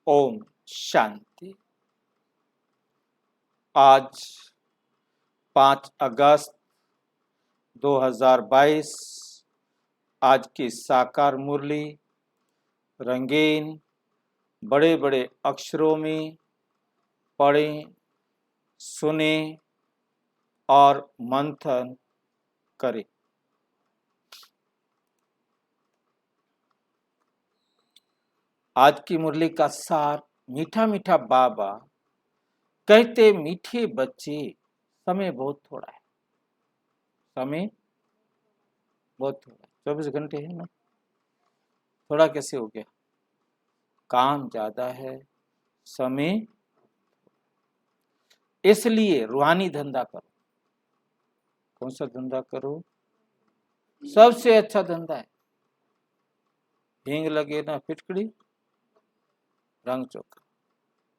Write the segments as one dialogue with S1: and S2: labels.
S1: ओम शांति। आज 5 अगस्त 2022 आज की साकार मुरली रंगीन बड़े बड़े अक्षरों में पढ़ें, सुने और मंथन करें। आज की मुरली का सार मीठा मीठा बाबा कहते, मीठे बच्चे समय बहुत थोड़ा है, समय बहुत थोड़ा है। 24 घंटे है ना, थोड़ा कैसे हो गया? काम ज्यादा है, समय। इसलिए रूहानी धंधा करो। कौन सा धंधा करो? सबसे अच्छा धंधा है। हींग लगे ना फिटकड़ी, रंग चोखा,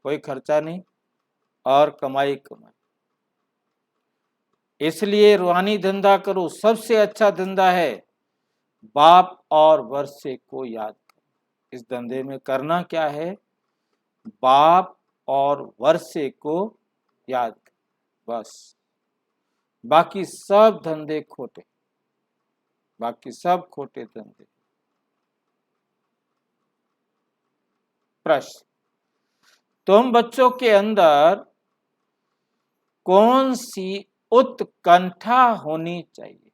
S1: कोई खर्चा नहीं और कमाई कमाई। इसलिए रूहानी धंधा करो, सबसे अच्छा धंधा है। बाप और वर्षे को याद करो। इस धंधे में करना क्या है? बाप और वर्षे को याद करो, बस। बाकी सब धंधे खोटे, बाकी सब खोटे धंधे। प्रश्न, तुम बच्चों के अंदर कौन सी उत्कंठा होनी चाहिए?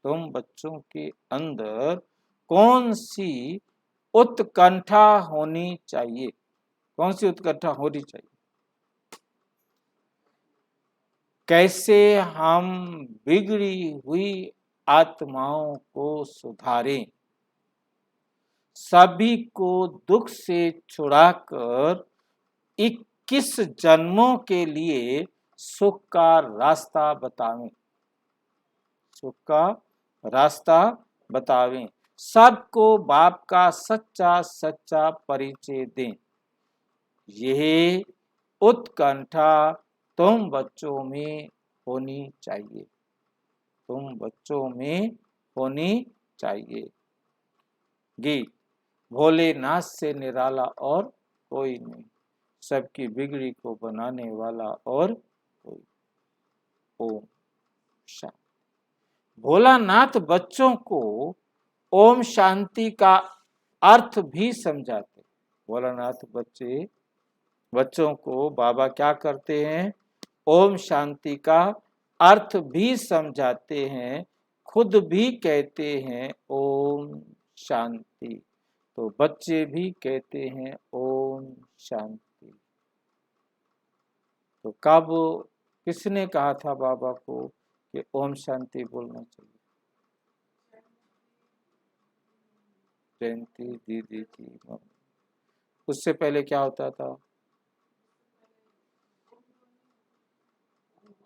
S1: तुम बच्चों के अंदर कौन सी उत्कंठा होनी चाहिए? कौन सी उत्कंठा होनी चाहिए? कैसे हम बिगड़ी हुई आत्माओं को सुधारें, सभी को दुख से छुड़ाकर 21 जन्मों के लिए सुख का रास्ता बतावें, सुख का रास्ता बतावें। सबको बाप का सच्चा सच्चा परिचय दें। यह उत्कंठा तुम बच्चों में होनी चाहिए, तुम बच्चों में होनी चाहिए। गीत, भोलेनाथ से निराला और कोई नहीं, सबकी बिगड़ी को बनाने वाला और कोई। ओम शांति। भोलानाथ बच्चों को ओम शांति का अर्थ भी समझाते। भोलानाथ बच्चों को बाबा क्या करते हैं? ओम शांति का अर्थ भी समझाते हैं, खुद भी कहते हैं ओम शांति। तो बच्चे भी कहते हैं ओम शांति। तो कब किसने कहा था बाबा को कि ओम शांति बोलना चाहिए? जयंती दीदी की मम्मी। उससे पहले क्या होता था?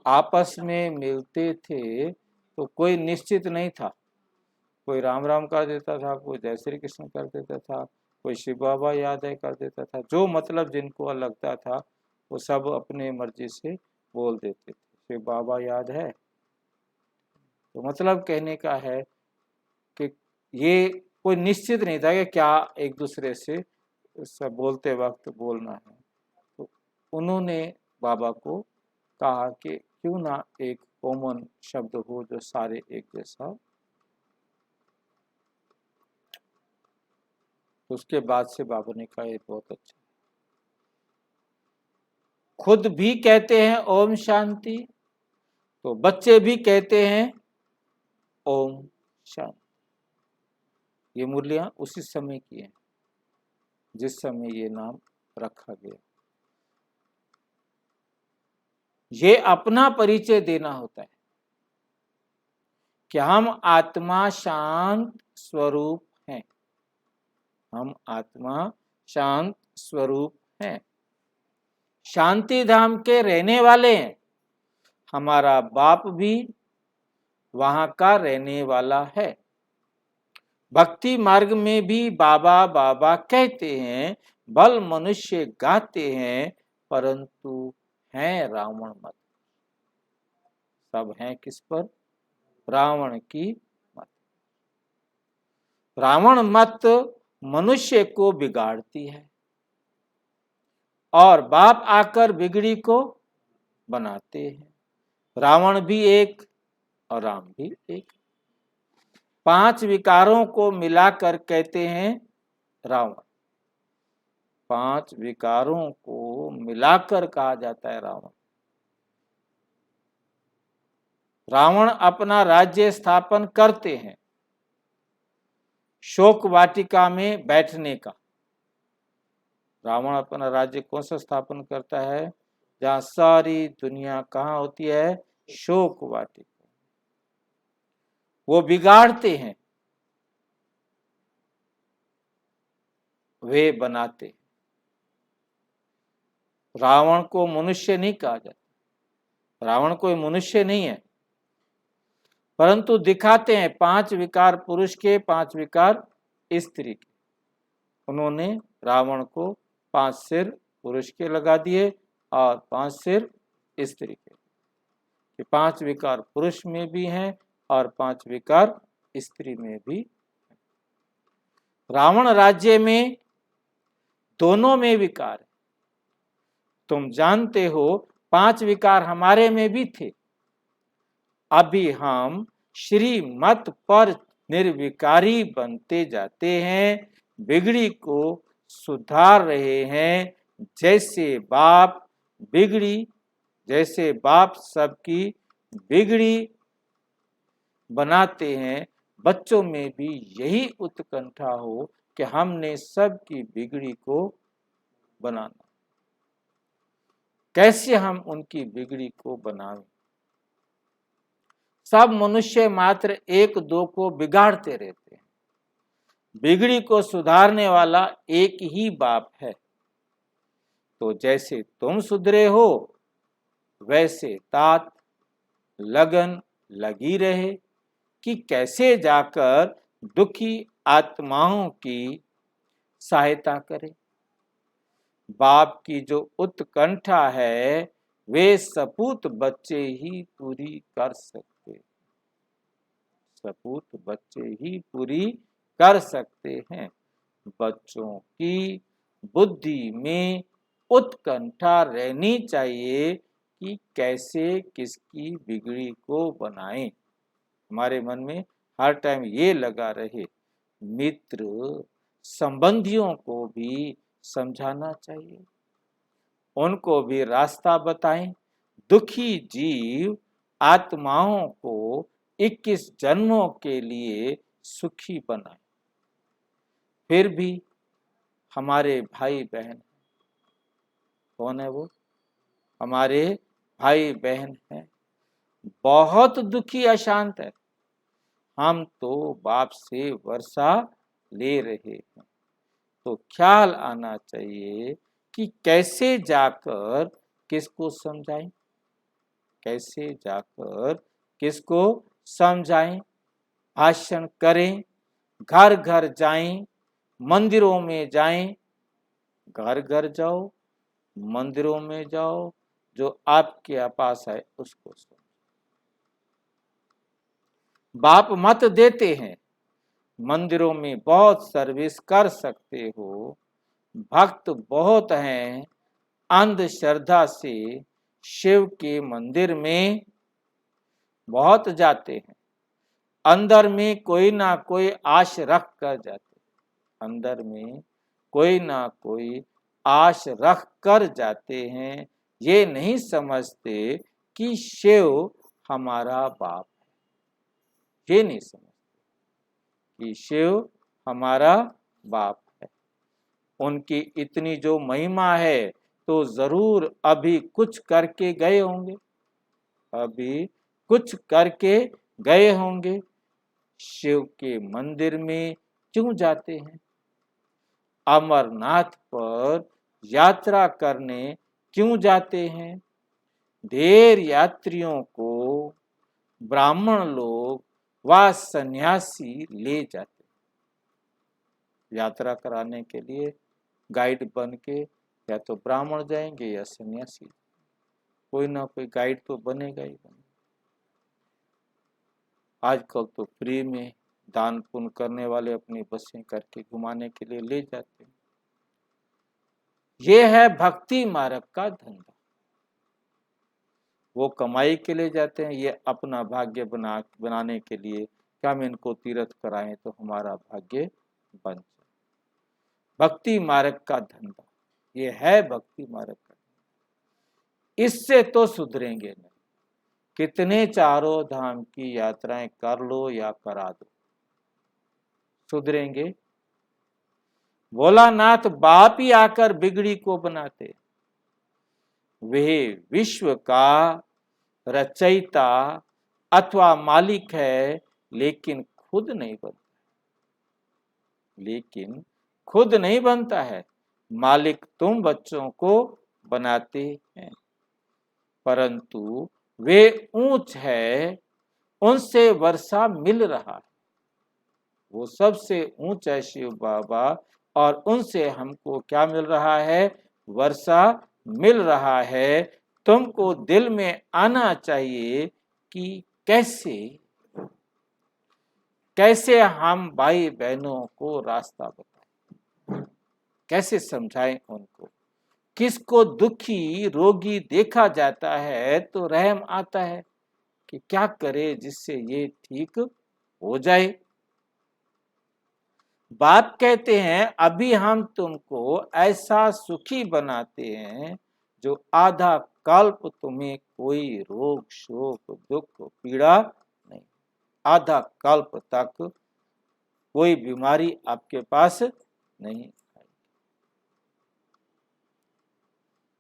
S1: आपस में मिलते थे तो कोई निश्चित नहीं था। कोई राम राम कर देता था, कोई जय श्री कृष्ण कर देता था, कोई शिव बाबा याद है कर देता था। जो मतलब जिनको लगता था वो सब अपने मर्जी से बोल देते थे। शिव बाबा याद है, तो मतलब कहने का है कि ये कोई निश्चित नहीं था कि क्या एक दूसरे से सब बोलते वक्त बोलना है। तो उन्होंने बाबा को कहा कि क्यों ना एक कॉमन शब्द हो जो सारे एक जैसा। तो उसके बाद से बाबा ने कहा ये बहुत अच्छा। खुद भी कहते हैं ओम शांति, तो बच्चे भी कहते हैं ओम शांति। ये मुरलियां उसी समय की हैं जिस समय ये नाम रखा गया। ये अपना परिचय देना होता है कि हम आत्मा शांत स्वरूप हैं, हम आत्मा शांत स्वरूप हैं, शांति धाम के रहने वाले हैं। हमारा बाप भी वहां का रहने वाला है। भक्ति मार्ग में भी बाबा बाबा कहते हैं, बल मनुष्य गाते हैं, परंतु हैं रावण मत। सब हैं किस पर? रावण की मत। रावण मत मनुष्य को बिगाड़ती है और बाप आकर बिगड़ी को बनाते हैं। रावण भी एक और राम भी एक। 5 विकारों को मिलाकर कहते हैं रावण। 5 विकारों को मिलाकर कहा जाता है रावण। रावण अपना राज्य स्थापन करते हैं शोक वाटिका में बैठने का। रावण अपना राज्य कौन सा स्थापन करता है? जहां सारी दुनिया कहाँ होती है? शोक वाटिका। वो बिगाड़ते हैं, वे बनाते हैं। रावण को मनुष्य नहीं कहा जाता। रावण कोई मनुष्य नहीं है, परंतु दिखाते हैं 5 विकार पुरुष के, 5 विकार स्त्री के। उन्होंने रावण को 5 सिर पुरुष के लगा दिए और 5 सिर स्त्री के। 5 विकार पुरुष में भी हैं और 5 विकार स्त्री में भी। रावण राज्य में दोनों में विकार है। तुम जानते हो 5 विकार हमारे में भी थे। अभी हम श्रीमत पर निर्विकारी बनते जाते हैं, बिगड़ी को सुधार रहे हैं। जैसे बाप सबकी बिगड़ी बनाते हैं, बच्चों में भी यही उत्कंठा हो कि हमने सबकी बिगड़ी को बनाना। कैसे हम उनकी बिगड़ी को बनाएं? सब मनुष्य मात्र 1-2 को बिगाड़ते रहते हैं। बिगड़ी को सुधारने वाला एक ही बाप है। तो जैसे तुम सुधरे हो, वैसे तात लगन लगी रहे कि कैसे जाकर दुखी आत्माओं की सहायता करें। बाप की जो उत्कंठा है, वे सपूत बच्चे ही पूरी कर सकते। सपूत बच्चे ही पूरी कर सकते हैं। बच्चों की बुद्धि में उत्कंठा रहनी चाहिए कि कैसे किसकी बिगड़ी को बनाएं। हमारे मन में हर टाइम ये लगा रहे। मित्र संबंधियों को भी समझाना चाहिए, उनको भी रास्ता बताएं। दुखी जीव आत्माओं को 21 जन्मों के लिए सुखी बनाएं। फिर भी हमारे भाई बहन, कौन है वो? हमारे भाई बहन हैं, बहुत दुखी अशांत है। हम तो बाप से वर्षा ले रहे हैं, तो ख्याल आना चाहिए कि कैसे जाकर किसको समझाएं, कैसे जाकर किसको समझाएं। भाषण करें, घर घर जाएं, मंदिरों में जाएं। घर घर जाओ, मंदिरों में जाओ, जो आपके पास है उसको समझो। बाप मत देते हैं, मंदिरों में बहुत सर्विस कर सकते हो। भक्त बहुत हैं, अंधश्रद्धा से शिव के मंदिर में बहुत जाते हैं। अंदर में कोई ना कोई आश रख कर जाते, अंदर में कोई ना कोई आश रख कर जाते हैं। ये नहीं समझते कि शिव हमारा बाप है। ये नहीं समझते कि शिव हमारा बाप है। उनकी इतनी जो महिमा है, तो जरूर अभी कुछ करके गए होंगे, अभी कुछ करके गए होंगे। शिव के मंदिर में क्यों जाते हैं? अमरनाथ पर यात्रा करने क्यों जाते हैं? ढेर यात्रियों को ब्राह्मण लोग व सन्यासी ले जाते, यात्रा कराने के लिए गाइड बन के या तो ब्राह्मण जाएंगे या सन्यासी, कोई ना कोई गाइड तो बनेगा ही बनेगा। आजकल तो फ्री में दान पुण्य करने वाले अपनी बसें करके घुमाने के लिए ले जाते हैं। ये है भक्ति मार्ग का धंधा। वो कमाई के लिए जाते हैं, ये अपना भाग्य बनाने के लिए कि हम इनको तीर्थ कराएं तो हमारा भाग्य बन जाए। भक्ति मार्ग का धंधा ये है, भक्ति मार्ग का। इससे तो सुधरेंगे नहीं, कितने चारों धाम की यात्राएं कर लो या करा दो, सुधरेंगे? भोलानाथ बाप ही आकर बिगड़ी को बनाते। वे विश्व का रचयिता अथवा मालिक है, लेकिन खुद नहीं बनता है। मालिक तुम बच्चों को बनाते हैं, परंतु वे ऊंच है, उनसे वर्षा मिल रहा है। वो सबसे ऊंच है शिव बाबा, और उनसे हमको क्या मिल रहा है? वर्षा मिल रहा है। तुमको दिल में आना चाहिए कि कैसे हम भाई बहनों को रास्ता बताएं, कैसे समझाएं उनको। किसको दुखी रोगी देखा जाता है तो रहम आता है कि क्या करे जिससे ये ठीक हो जाए। बाप कहते हैं अभी हम तुमको ऐसा सुखी बनाते हैं जो आधा कल्प तुम्हें कोई रोग शोक दुख पीड़ा नहीं, आधा कल्प तक कोई बीमारी आपके पास नहीं आएगी।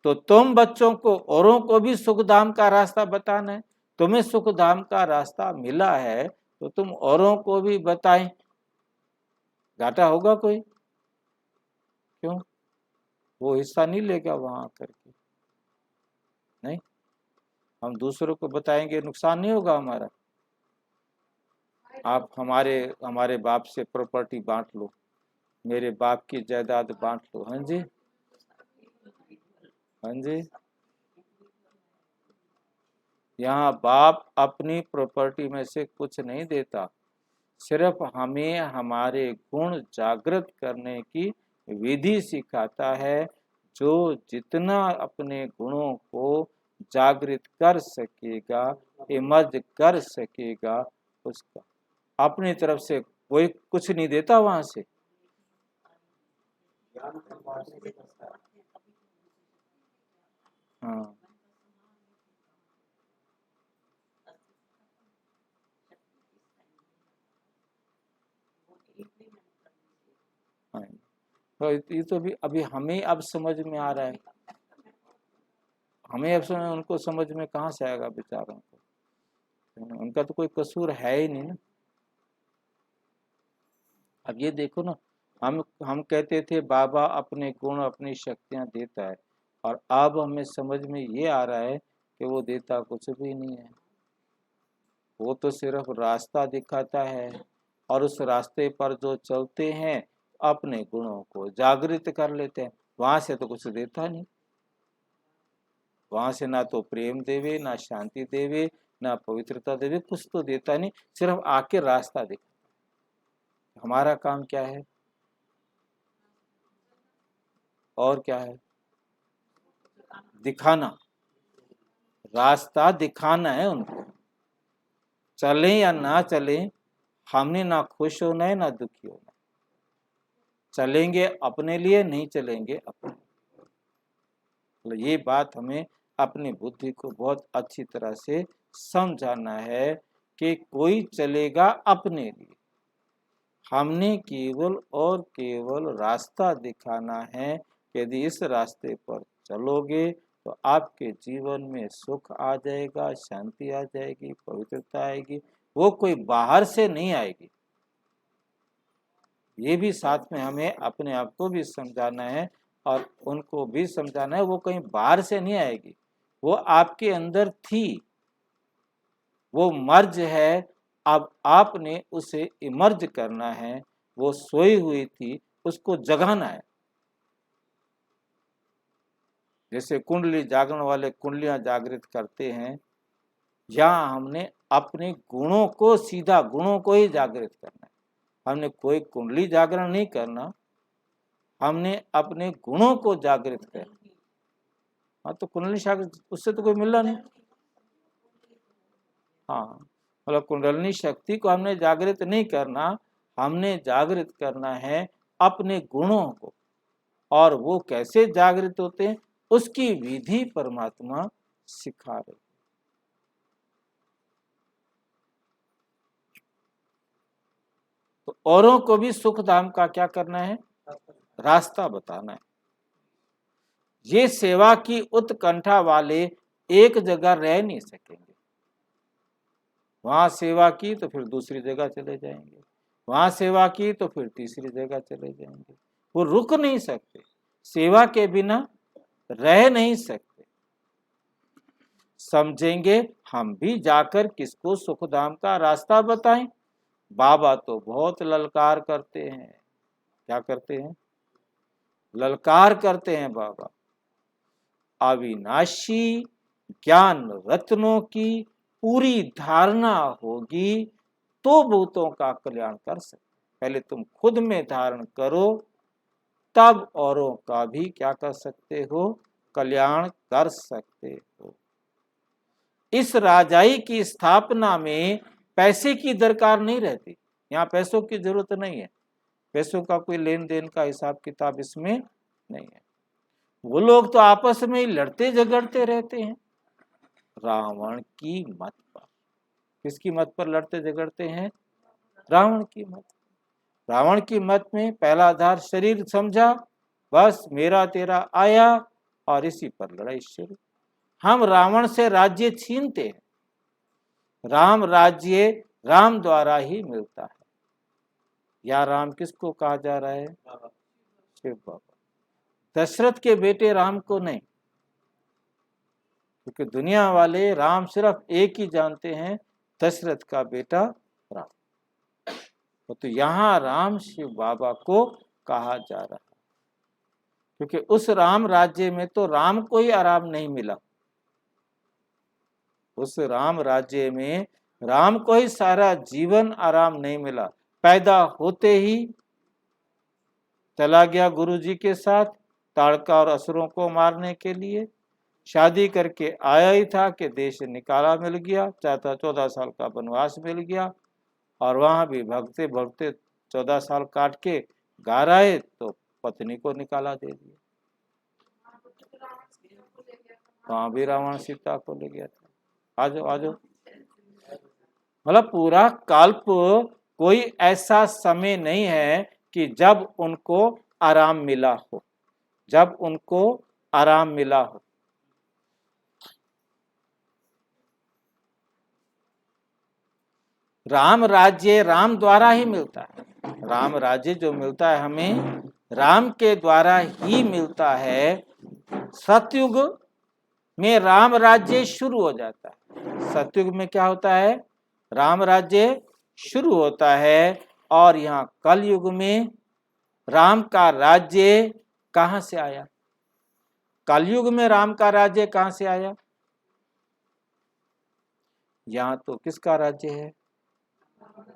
S1: तो तुम बच्चों को औरों को भी सुखधाम का रास्ता बताना है। तुम्हें सुखधाम का रास्ता मिला है तो तुम औरों को भी बताएं। घाटा होगा कोई? क्यों? वो हिस्सा नहीं लेगा वहां करके, नहीं। हम दूसरों को बताएंगे, नुकसान नहीं होगा हमारा। आप हमारे बाप से प्रॉपर्टी बांट लो, मेरे बाप की जायदाद बांट लो। हाँ जी, हाँ जी। यहाँ बाप अपनी प्रॉपर्टी में से कुछ नहीं देता, सिर्फ हमें हमारे गुण जागृत करने की विधि सिखाता है। जो जितना अपने गुणों को जागृत कर सकेगा, इमर्ज कर सकेगा, उसका अपनी तरफ से कोई कुछ नहीं देता वहां से। हाँ, हाँ। तो ये तो भी अभी हमें अब समझ में आ रहा है। हमें अब समझ, उनको समझ में कहाँ से आएगा बेचारों को? उनका तो कोई कसूर है ही नहीं ना। अब ये देखो ना, हम कहते थे बाबा अपने गुण अपनी शक्तियां देता है, और अब हमें समझ में ये आ रहा है कि वो देता कुछ भी नहीं है। वो तो सिर्फ रास्ता दिखाता है, और उस रास्ते पर जो चलते हैं अपने गुणों को जागृत कर लेते हैं। वहां से तो कुछ देता नहीं। वहां से ना तो प्रेम देवे, ना शांति देवे, ना पवित्रता देवे, कुछ तो देता नहीं, सिर्फ आके रास्ता दिखा। हमारा काम क्या है? और क्या है? दिखाना, रास्ता दिखाना है उनको। चले या ना चले, हमने ना खुश होना है ना दुखी होना है। चलेंगे अपने लिए, नहीं चलेंगे अपने। तो ये बात हमें अपनी बुद्धि को बहुत अच्छी तरह से समझाना है कि कोई चलेगा अपने लिए, हमने केवल और केवल रास्ता दिखाना है। यदि इस रास्ते पर चलोगे तो आपके जीवन में सुख आ जाएगा, शांति आ जाएगी, पवित्रता आएगी। वो कोई बाहर से नहीं आएगी। ये भी साथ में हमें अपने आप को भी समझाना है और उनको भी समझाना है। वो कहीं बाहर से नहीं आएगी, वो आपके अंदर थी, वो मर्ज है। अब आपने उसे इमर्ज करना है। वो सोई हुई थी, उसको जगाना है। जैसे कुंडली जागरण वाले कुंडलियां जागृत करते हैं, यहाँ हमने अपने गुणों को, सीधा गुणों को ही जागृत करना है। हमने कोई कुंडली जागरण नहीं करना, हमने अपने गुणों को जागृत करना। हाँ तो कुंडली जागृत उससे तो कोई मिलना नहीं। हाँ मतलब कुंडलनी शक्ति को हमने जागृत नहीं करना, हमने जागृत करना है अपने गुणों को। और वो कैसे जागृत होते हैं उसकी विधि परमात्मा सिखा रहे। तो औरों को भी सुख धाम का क्या करना है, रास्ता बताना है। ये सेवा की उत्कंठा वाले एक जगह रह नहीं सकेंगे। वहां सेवा की तो फिर दूसरी जगह चले जाएंगे, वहां सेवा की तो फिर तीसरी जगह चले जाएंगे। वो रुक नहीं सकते, सेवा के बिना रह नहीं सकते। समझेंगे हम भी जाकर किसको सुखधाम का रास्ता बताएं। बाबा तो बहुत ललकार करते हैं। क्या करते हैं, ललकार करते हैं बाबा। अविनाशी ज्ञान रत्नों की पूरी धारणा होगी तो भूतों का कल्याण कर सकते। पहले तुम खुद में धारण करो, तब औरों का भी क्या कर सकते हो, कल्याण कर सकते हो। इस राजाई की स्थापना में पैसे की दरकार नहीं रहती। यहाँ पैसों की जरूरत नहीं है, पैसों का कोई लेन देन का हिसाब किताब इसमें नहीं है। वो लोग तो आपस में ही लड़ते झगड़ते रहते हैं रावण की मत पर। किसकी मत पर लड़ते झगड़ते हैं, रावण की मत। रावण की मत में पहला आधार शरीर समझा, बस मेरा तेरा आया और इसी पर लड़ाई शुरू। हम रावण से राज्य छीनते हैं, राम राज्य राम द्वारा ही मिलता है। या राम किसको कहा जा रहा है, शिव बाबा। दशरथ के बेटे राम को नहीं, क्योंकि दुनिया वाले राम सिर्फ एक ही जानते हैं, दशरथ का बेटा राम। तो यहाँ राम शिव बाबा को कहा जा रहा है, क्योंकि उस राम राज्य में तो राम को ही आराम नहीं मिला। उस राम राज्य में राम को ही सारा जीवन आराम नहीं मिला। पैदा होते ही चला गया गुरुजी के साथ ताड़का और असुरों को मारने के लिए। शादी करके आया ही था कि देश निकाला मिल गया, चाहता 14 साल का वनवास मिल गया। और वहां भी भगते भगते 14 साल काट के घर आए तो पत्नी को निकाला दे दिया। वहां भी रावण सीता को ले गया था। आजो आजो, मतलब पूरा कल्प कोई ऐसा समय नहीं है कि जब उनको आराम मिला हो, जब उनको आराम मिला हो। राम राज्य राम द्वारा ही मिलता है। राम राज्य जो मिलता है हमें राम के द्वारा ही मिलता है। सतयुग में राम राज्य शुरू हो जाता है। सतयुग में क्या होता है, राम राज्य शुरू होता है। और यहाँ कलयुग में राम का राज्य कहां से आया, कलयुग में राम का राज्य कहां से आया। यहाँ तो किसका राज्य है,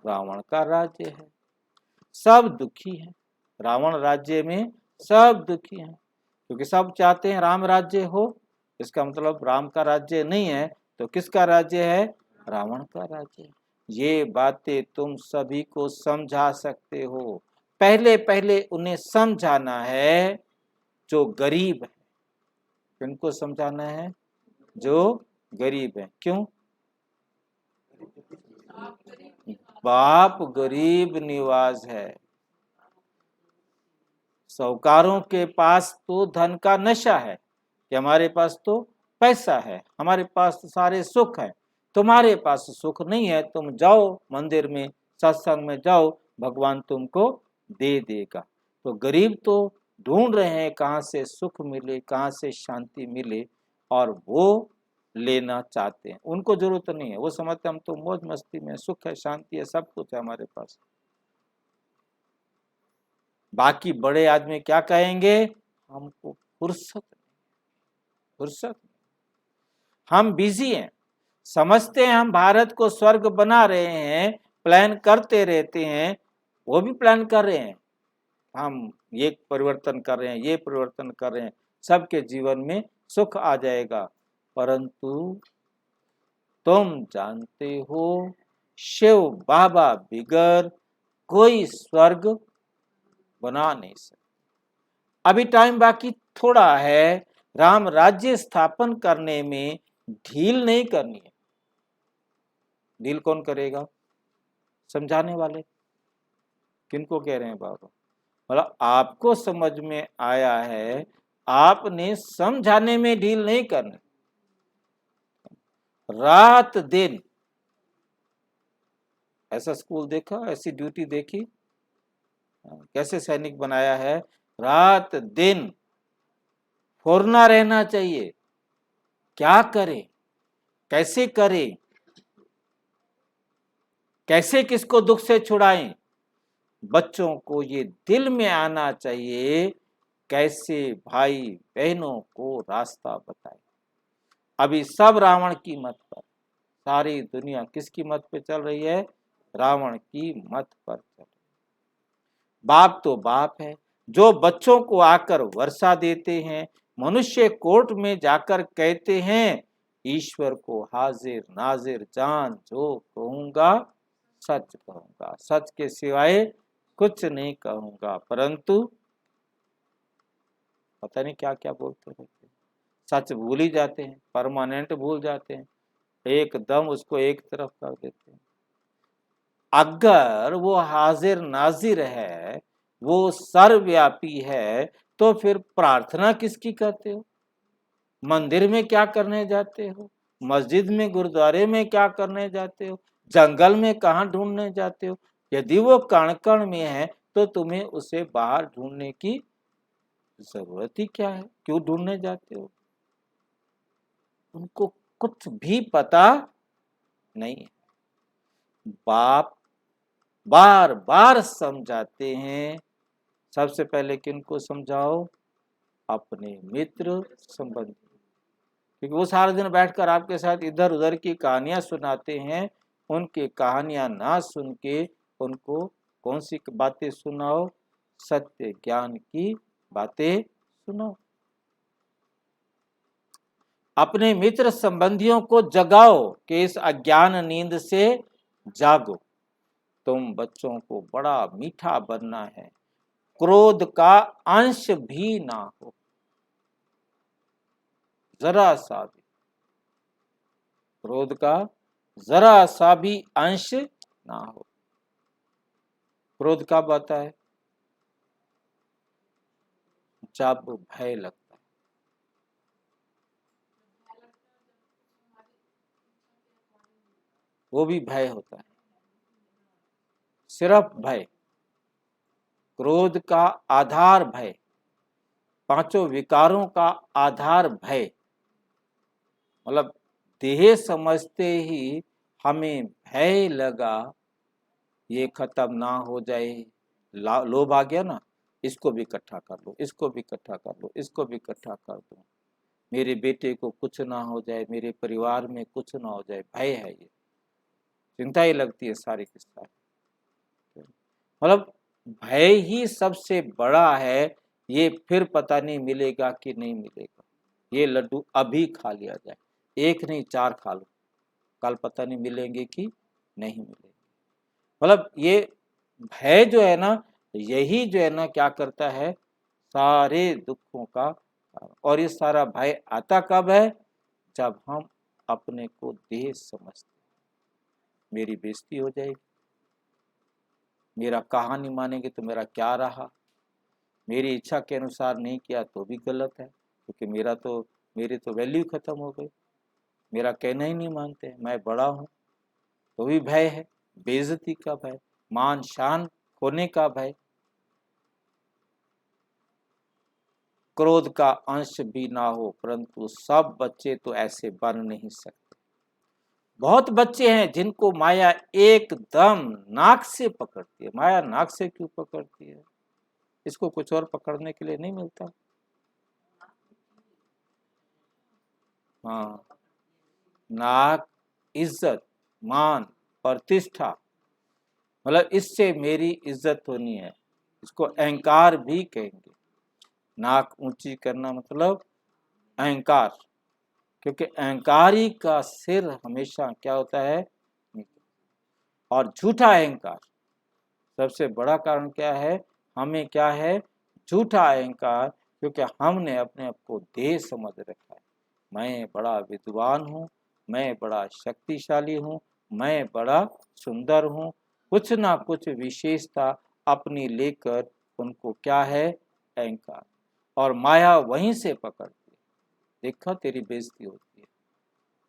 S1: रावण का राज्य है। सब दुखी हैं रावण राज्य में, सब दुखी हैं, क्योंकि सब चाहते हैं राम राज्य हो। इसका मतलब राम का राज्य नहीं है तो किसका राज्य है, रावण का राज्य। ये बातें तुम सभी को समझा सकते हो। पहले पहले उन्हें समझाना है जो गरीब है। किनको समझाना है, जो गरीब है। क्यों, बाप गरीब निवाज है। साहूकारों के पास तो धन का नशा है कि हमारे पास तो पैसा है, हमारे पास तो सारे सुख है। तुम्हारे पास सुख नहीं है, तुम जाओ मंदिर में सत्संग में जाओ, भगवान तुमको दे देगा। तो गरीब तो ढूंढ रहे हैं कहाँ से सुख मिले, कहाँ से शांति मिले, और वो लेना चाहते हैं। उनको जरूरत नहीं है, वो समझते हम तो मौज मस्ती में, सुख है, शांति है, सब कुछ है हमारे पास। बाकी बड़े आदमी क्या कहेंगे, हमको फुर्सत, फुर्सत, हम बिजी हैं। समझते हैं हम भारत को स्वर्ग बना रहे हैं, प्लान करते रहते हैं, वो भी प्लान कर रहे हैं, हम ये परिवर्तन कर रहे हैं, ये परिवर्तन कर रहे हैं, सबके जीवन में सुख आ जाएगा। परंतु तुम जानते हो शिव बाबा बिगर कोई स्वर्ग बना नहीं सकता। अभी टाइम बाकी थोड़ा है, राम राज्य स्थापन करने में ढील नहीं करनी है। ढील कौन करेगा? समझाने वाले। किनको कह रहे हैं बाबा? मतलब आपको समझ में आया है, आपने समझाने में ढील नहीं करनी। रात दिन ऐसा स्कूल देखा, ऐसी ड्यूटी देखी, कैसे सैनिक बनाया है, रात दिन फुरना रहना चाहिए। क्या करें, कैसे करें, कैसे किसको दुख से छुड़ाएं, बच्चों को ये दिल में आना चाहिए, कैसे भाई बहनों को रास्ता बताए। अभी सब रावण की मत पर, सारी दुनिया किसकी मत पे चल रही है? रावण की मत पर चल रही है। बाप तो बाप है, जो बच्चों को आकर वर्षा देते हैं, मनुष्य कोर्ट में जाकर कहते हैं ईश्वर को हाजिर नाजिर जान, जो कहूंगा सच कहूंगा, सच के सिवाय कुछ नहीं कहूंगा। परंतु पता नहीं क्या क्या बोलते रहते हैं, सच भूल ही जाते हैं, परमानेंट भूल जाते हैं, एकदम उसको एक तरफ कर देते हैं। अगर वो हाजिर नाजिर है, वो सर्वव्यापी है, तो फिर प्रार्थना किसकी करते हो? मंदिर में क्या करने जाते हो? मस्जिद में गुरुद्वारे में क्या करने जाते हो? जंगल में कहाँ ढूंढने जाते हो? यदि वो कण कण में है तो तुम्हें उसे बाहर ढूंढने की जरूरत ही क्या है? क्यों ढूंढने जाते हो? उनको कुछ भी पता नहीं है। बाप बार बार समझाते हैं, सबसे पहले किनको समझाओ? अपने मित्र संबंधी, क्योंकि वो सारा दिन बैठकर आपके साथ इधर उधर की कहानियां सुनाते हैं। उनकी कहानियां ना सुन के उनको कौन सी बातें सुनाओ? सत्य ज्ञान की बातें सुनाओ। अपने मित्र संबंधियों को जगाओ कि इस अज्ञान नींद से जागो। तुम बच्चों को बड़ा मीठा बनना है, क्रोध का अंश भी ना हो, जरा सा भी क्रोध का जरा सा भी अंश ना हो। क्रोध कब आता है? जब भय लगता है। वो भी भय होता है, सिर्फ भय। क्रोध का आधार भय, पांचों विकारों का आधार भय। मतलब देह समझते ही हमें भय लगा, ये खत्म ना हो जाए, लोभ आ गया ना, इसको भी इकट्ठा कर लो, इसको भी इकट्ठा कर लो, इसको भी इकट्ठा कर दो, मेरे बेटे को कुछ ना हो जाए, मेरे परिवार में कुछ ना हो जाए। भय है ये, चिंता ही लगती है सारी की सारी। मतलब भय ही सबसे बड़ा है। ये फिर पता नहीं मिलेगा कि नहीं मिलेगा। ये लड्डू अभी खा लिया जाए, एक नहीं चार खा लो, कल पता नहीं मिलेंगे कि नहीं मिलेंगे। मतलब ये भय जो है ना, यही जो है ना क्या करता है, सारे दुखों का। और ये सारा भय आता कब है? जब हम अपने को देह समझते, मेरी बेइज्जती हो जाएगी, मेरा कहा नहीं मानेंगे तो मेरा क्या रहा, मेरी इच्छा के अनुसार नहीं किया तो भी गलत है, क्योंकि मेरी तो वैल्यू खत्म हो गई, मेरा कहना ही नहीं मानते, मैं बड़ा हूँ, तो भी भय है, बेइज्जती का भय, मान शान खोने का भय। क्रोध का अंश भी ना हो, परंतु सब बच्चे तो ऐसे बन नहीं सकते। बहुत बच्चे हैं जिनको माया एकदम नाक से पकड़ती है। माया नाक से क्यों पकड़ती है? इसको कुछ और पकड़ने के लिए नहीं मिलता। हाँ, नाक, इज्जत, मान, प्रतिष्ठा, मतलब इससे मेरी इज्जत होनी है, इसको अहंकार भी कहेंगे। नाक ऊंची करना मतलब अहंकार, क्योंकि अहंकारी का सिर हमेशा क्या होता है, और झूठा अहंकार सबसे बड़ा कारण क्या है, हमें क्या है, झूठा अहंकार, क्योंकि हमने अपने आप को देह समझ रखा है। मैं बड़ा विद्वान हूँ, मैं बड़ा शक्तिशाली हूँ, मैं बड़ा सुंदर हूँ, कुछ ना कुछ विशेषता अपनी लेकर उनको क्या है, अहंकार, और माया वहीं से पकड़ती है। देखा तेरी बेइज्जती होती है,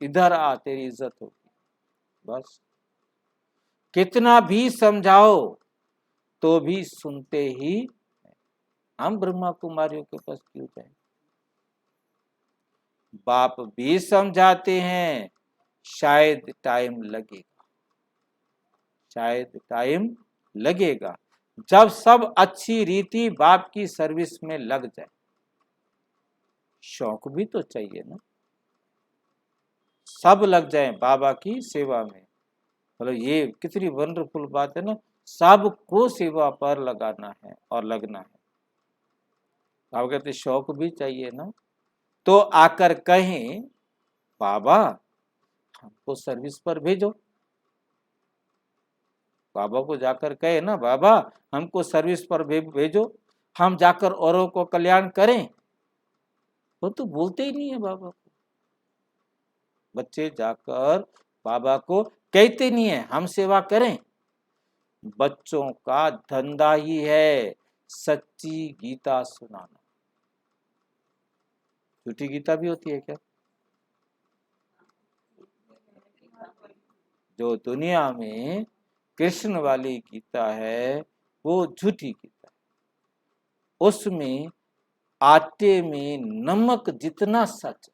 S1: इधर आ तेरी इज्जत होगी। बस कितना भी समझाओ तो भी सुनते ही। हम ब्रह्मा कुमारियों के पास क्यों जाएं? बाप भी समझाते हैं, शायद टाइम लगेगा, शायद टाइम लगेगा, जब सब अच्छी रीति बाप की सर्विस में लग जाए। शौक भी तो चाहिए ना, सब लग जाए बाबा की सेवा में। मतलब ये कितनी वंडरफुल बात है ना, सबको सेवा पर लगाना है और लगना है। आप कहते शौक भी चाहिए ना, तो आकर कहें बाबा हमको सर्विस पर भेजो। बाबा को जाकर कहे ना, बाबा हमको सर्विस पर भेजो, हम जाकर औरों को कल्याण करें। वो तो बोलते ही नहीं है बाबा को। बच्चे जाकर बाबा को कहते नहीं है हम सेवा करें। बच्चों का धंधा ही है सच्ची गीता सुनाना। झूठी गीता भी होती है क्या? जो दुनिया में कृष्ण वाली गीता है वो झूठी गीता है। उसमें आटे में नमक जितना सच,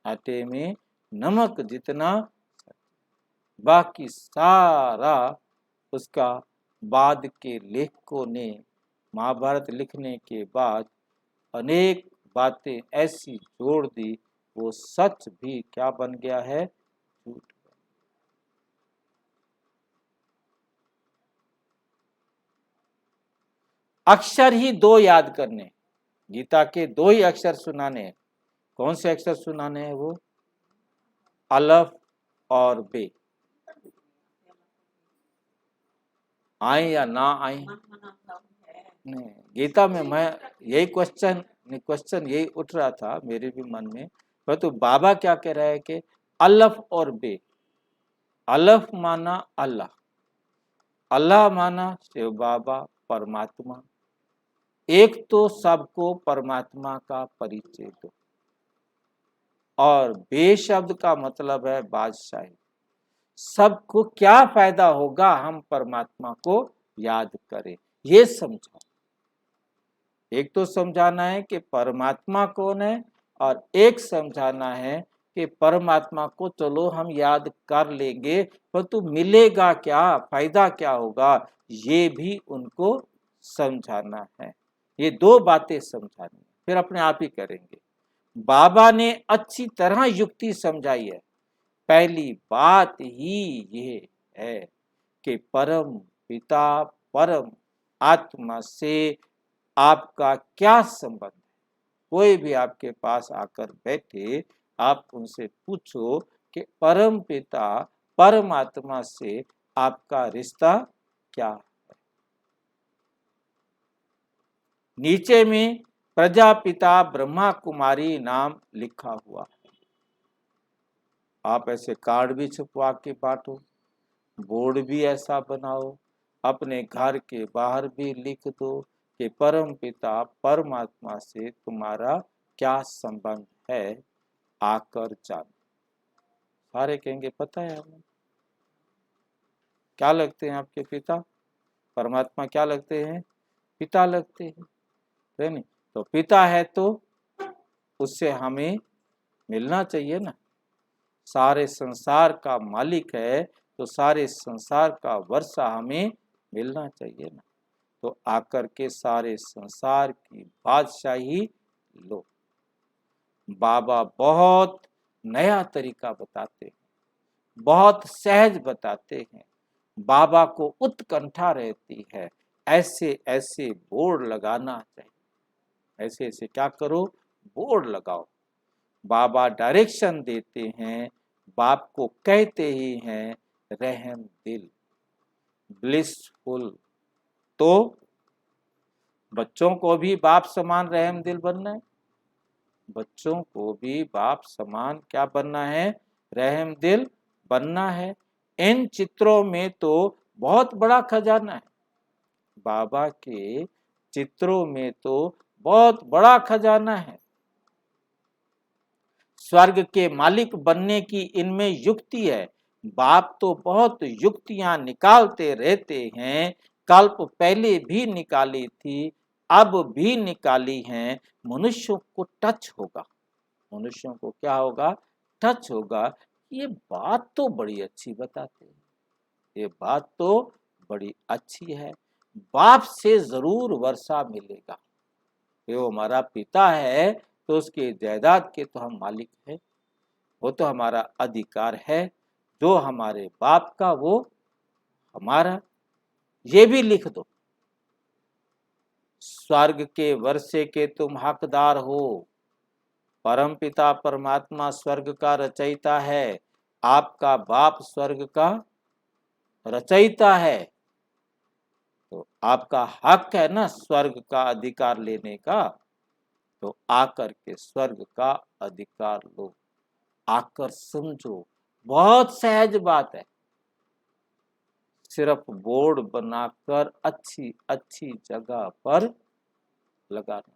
S1: आटे में नमक जितना सच, बाकी सारा उसका बाद के लेखकों ने महाभारत लिखने के बाद अनेक बातें ऐसी जोड़ दी, वो सच भी क्या बन गया है, झूठ। अक्षर ही दो याद करने, गीता के दो ही अक्षर सुनाने हैं। कौन से अक्षर सुनाने हैं वो? अलफ और बे। आए या ना आए, नहीं गीता में मैं यही क्वेश्चन यही उठ रहा था मेरे भी मन में। पर तो बाबा क्या कह रहा है कि अलफ और बे। अलफ माना अल्लाह, अल्लाह माना शिव बाबा परमात्मा। एक तो सबको परमात्मा का परिचय दो, और बे शब्द का मतलब है बादशाही। सबको क्या फायदा होगा हम परमात्मा को याद करें, ये समझो। एक तो समझाना है कि परमात्मा कौन है, और एक समझाना है कि परमात्मा को चलो हम याद कर लेंगे, परंतु मिलेगा क्या, फायदा क्या होगा, ये भी उनको समझाना है। ये दो बातें समझानी, फिर अपने आप ही करेंगे। बाबा ने अच्छी तरह युक्ति समझाई है। पहली बात ही ये है कि परम पिता परम आत्मा से आपका क्या संबंध है। कोई भी आपके पास आकर बैठे, आप उनसे पूछो कि परम पिता परमात्मा से आपका रिश्ता क्या है। नीचे में प्रजापिता ब्रह्मा कुमारी नाम लिखा हुआ है। आप ऐसे कार्ड भी छपवा के बांटो, बोर्ड भी ऐसा बनाओ, अपने घर के बाहर भी लिख दो कि परम पिता परमात्मा से तुम्हारा क्या संबंध है, आकर जानो। सारे कहेंगे पता है हमें। क्या लगते हैं आपके पिता? परमात्मा क्या लगते हैं? पिता लगते हैं, है नहीं? तो पिता है तो उससे हमें मिलना चाहिए ना। सारे संसार का मालिक है तो सारे संसार का वर्षा हमें मिलना चाहिए ना। तो आकर के सारे संसार की बादशाही लो। बाबा बहुत नया तरीका बताते हैं, बहुत सहज बताते हैं, बाबा को उत्कंठा रहती है। ऐसे ऐसे बोर्ड लगाना चाहिए। ऐसे ऐसे क्या करो, बोर्ड लगाओ। बाबा डायरेक्शन देते हैं, बाप को कहते ही हैं रहम दिल, ब्लिसफुल। तो बच्चों को भी बाप समान रहम दिल बनना है। बच्चों को भी बाप समान क्या बनना है, रहम दिल बनना है। इन चित्रों में तो बहुत बड़ा खजाना है। बाबा के चित्रों में तो बहुत बड़ा खजाना है। स्वर्ग के मालिक बनने की इनमें युक्ति है। बाप तो बहुत युक्तियां निकालते रहते हैं, कल्प पहले भी निकाली थी, अब भी निकाली हैं। मनुष्यों को टच होगा, मनुष्यों को क्या होगा, टच होगा। ये बात तो बड़ी अच्छी बताते हैं, ये बात तो बड़ी अच्छी है। बाप से जरूर वर्षा मिलेगा। वो हमारा पिता है तो उसके जायदाद के तो हम मालिक हैं, वो तो हमारा अधिकार है। जो हमारे बाप का वो हमारा। ये भी लिख दो, स्वर्ग के वर्षे के तुम हकदार हो। परम पिता परमात्मा स्वर्ग का रचयिता है, आपका बाप स्वर्ग का रचयिता है। तो आपका हक है ना स्वर्ग का अधिकार लेने का। तो आकर के स्वर्ग का अधिकार लो, आकर समझो। बहुत सहज बात है, सिर्फ बोर्ड बनाकर अच्छी अच्छी जगह पर लगाना।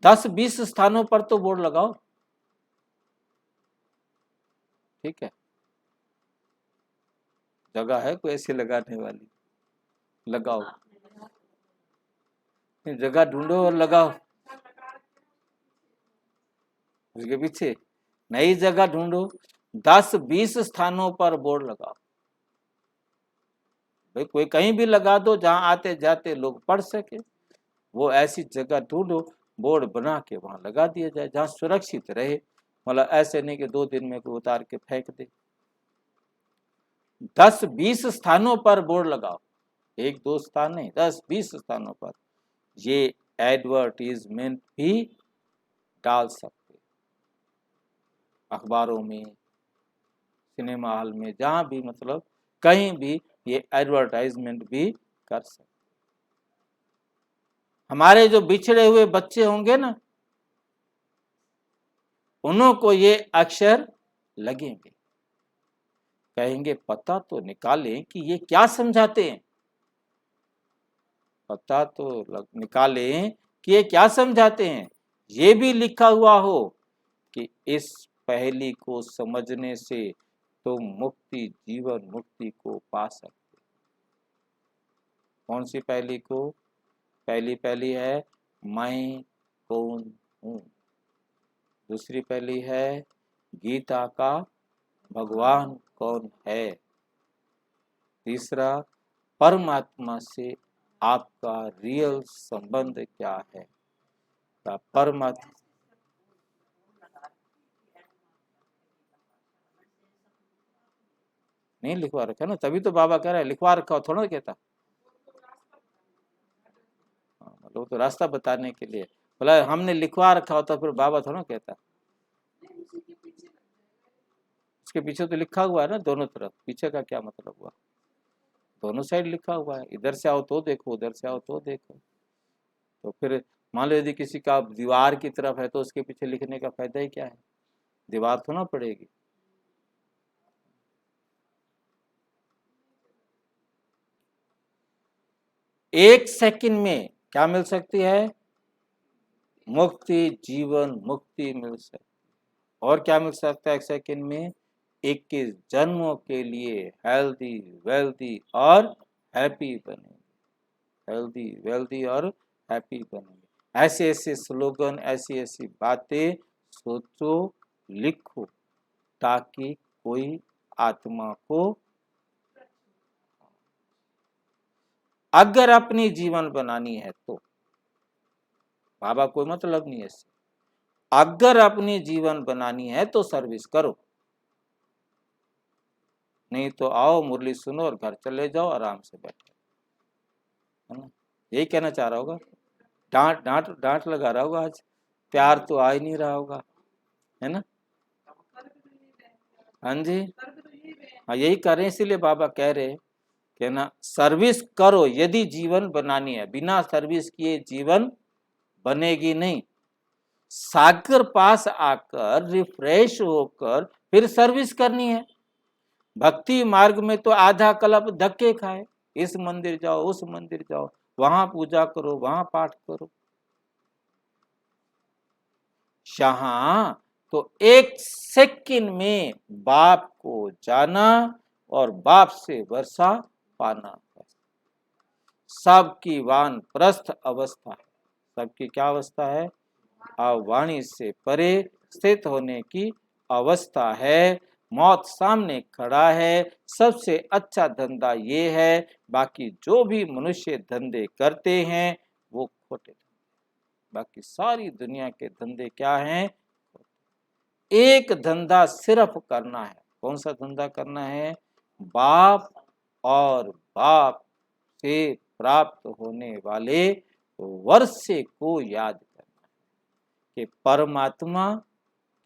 S1: 10-20 स्थानों पर तो बोर्ड लगाओ, ठीक है। जगह है कोई ऐसी लगाने वाली, लगाओ। जगह ढूंढो और लगाओ। उसके पीछे नई जगह ढूंढो। 10-20 स्थानों पर बोर्ड लगाओ। भाई कोई कहीं भी लगा दो जहां आते जाते लोग पढ़ सके। वो ऐसी जगह ढूंढो, बोर्ड बना के वहां लगा दिया जाए जहां सुरक्षित रहे। मतलब ऐसे नहीं कि 2 दिन में कोई उतार के फेंक दे। 10-20 स्थानों पर बोर्ड लगाओ, 1-2 स्थान नहीं, 10-20 स्थानों पर। ये एडवर्टीजमेंट भी डाल सकते, अखबारों में, सिनेमा हॉल में, जहां भी, मतलब कहीं भी ये एडवर्टाइजमेंट भी कर सकते। हमारे जो बिछड़े हुए बच्चे होंगे ना, उन्हों को ये अक्षर लगेंगे, कहेंगे पता तो निकालें कि ये क्या समझाते हैं, पता तो निकालें कि ये क्या समझाते हैं। ये भी लिखा हुआ हो कि इस पहेली को समझने से तुम मुक्ति, जीवन मुक्ति को पा सकते। कौन सी पहेली को? पहली पहेली है मैं कौन हूं। दूसरी पहेली है गीता का भगवान कौन है। तीसरा परमात्मा से आपका रियल संबंध क्या है। परमात्मा नहीं लिखवा रखा ना, तभी तो बाबा कह रहा है लिखवा रखा हो, थोड़ा कहता। मतलब तो रास्ता बताने के लिए बोला, हमने लिखवा रखा होता फिर बाबा थोड़ा कहता। उसके पीछे तो लिखा हुआ है ना दोनों तरफ, पीछे का क्या मतलब हुआ, दोनों साइड लिखा हुआ है। इधर से आओ तो देखो, उधर से आओ तो देखो। तो फिर मान लो यदि किसी का दीवार की तरफ है तो उसके पीछे लिखने का फायदा ही क्या है, दीवार तो ना पड़ेगी। एक सेकंड में क्या मिल सकती है, मुक्ति, जीवन मुक्ति मिल सकती। और क्या मिल सकता है एक सेकंड में, 21 जन्मों के लिए हेल्दी, वेल्दी और हैप्पी बनेंगे। हेल्दी, वेल्दी और हैप्पी बनेंगे। ऐसे ऐसे स्लोगन, ऐसी ऐसी बातें सोचो, लिखो, ताकि कोई आत्मा को, अगर अपनी जीवन बनानी है तो, बाबा कोई मतलब नहीं है इससे, अगर अपनी जीवन बनानी है तो सर्विस करो। नहीं तो आओ मुरली सुनो और घर चले जाओ, आराम से बैठे, है ना। यही कहना चाह रहा होगा। डांट डांट डांट लगा रहा होगा आज, प्यार तो आ ही नहीं रहा होगा, है ना। हाँ जी, हाँ यही कर रहे हैं, इसीलिए बाबा कह रहे कि ना सर्विस करो यदि जीवन बनानी है, बिना सर्विस किए जीवन बनेगी नहीं। सागर पास आकर रिफ्रेश होकर फिर सर्विस करनी है। भक्ति मार्ग में तो आधा कल्प धक्के खाए, इस मंदिर जाओ उस मंदिर जाओ, वहां पूजा करो वहां पाठ करो। यहाँ तो एक सेकंड में बाप को जाना और बाप से वर्षा पाना है। सबकी वानप्रस्थ अवस्था है, सबकी क्या अवस्था है, वाणी से परे स्थित होने की अवस्था है। मौत सामने खड़ा है, सबसे अच्छा धंधा ये है, बाकी जो भी मनुष्य धंधे करते हैं वो खोटे, बाकी सारी दुनिया के धंधे क्या हैं। एक धंधा सिर्फ करना है, कौन सा धंधा करना है, बाप और बाप से प्राप्त होने वाले वर्षे को याद करना है कि परमात्मा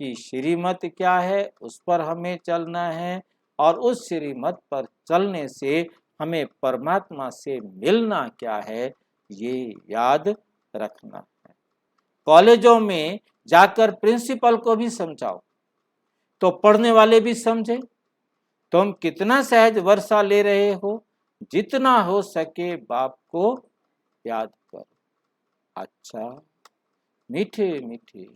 S1: की श्रीमत क्या है, उस पर हमें चलना है, और उस श्रीमत पर चलने से हमें परमात्मा से मिलना क्या है, ये याद रखना है। कॉलेजों में जाकर प्रिंसिपल को भी समझाओ तो पढ़ने वाले भी समझे। तुम कितना सहज वर्षा ले रहे हो, जितना हो सके बाप को याद करो। अच्छा, मीठे मीठे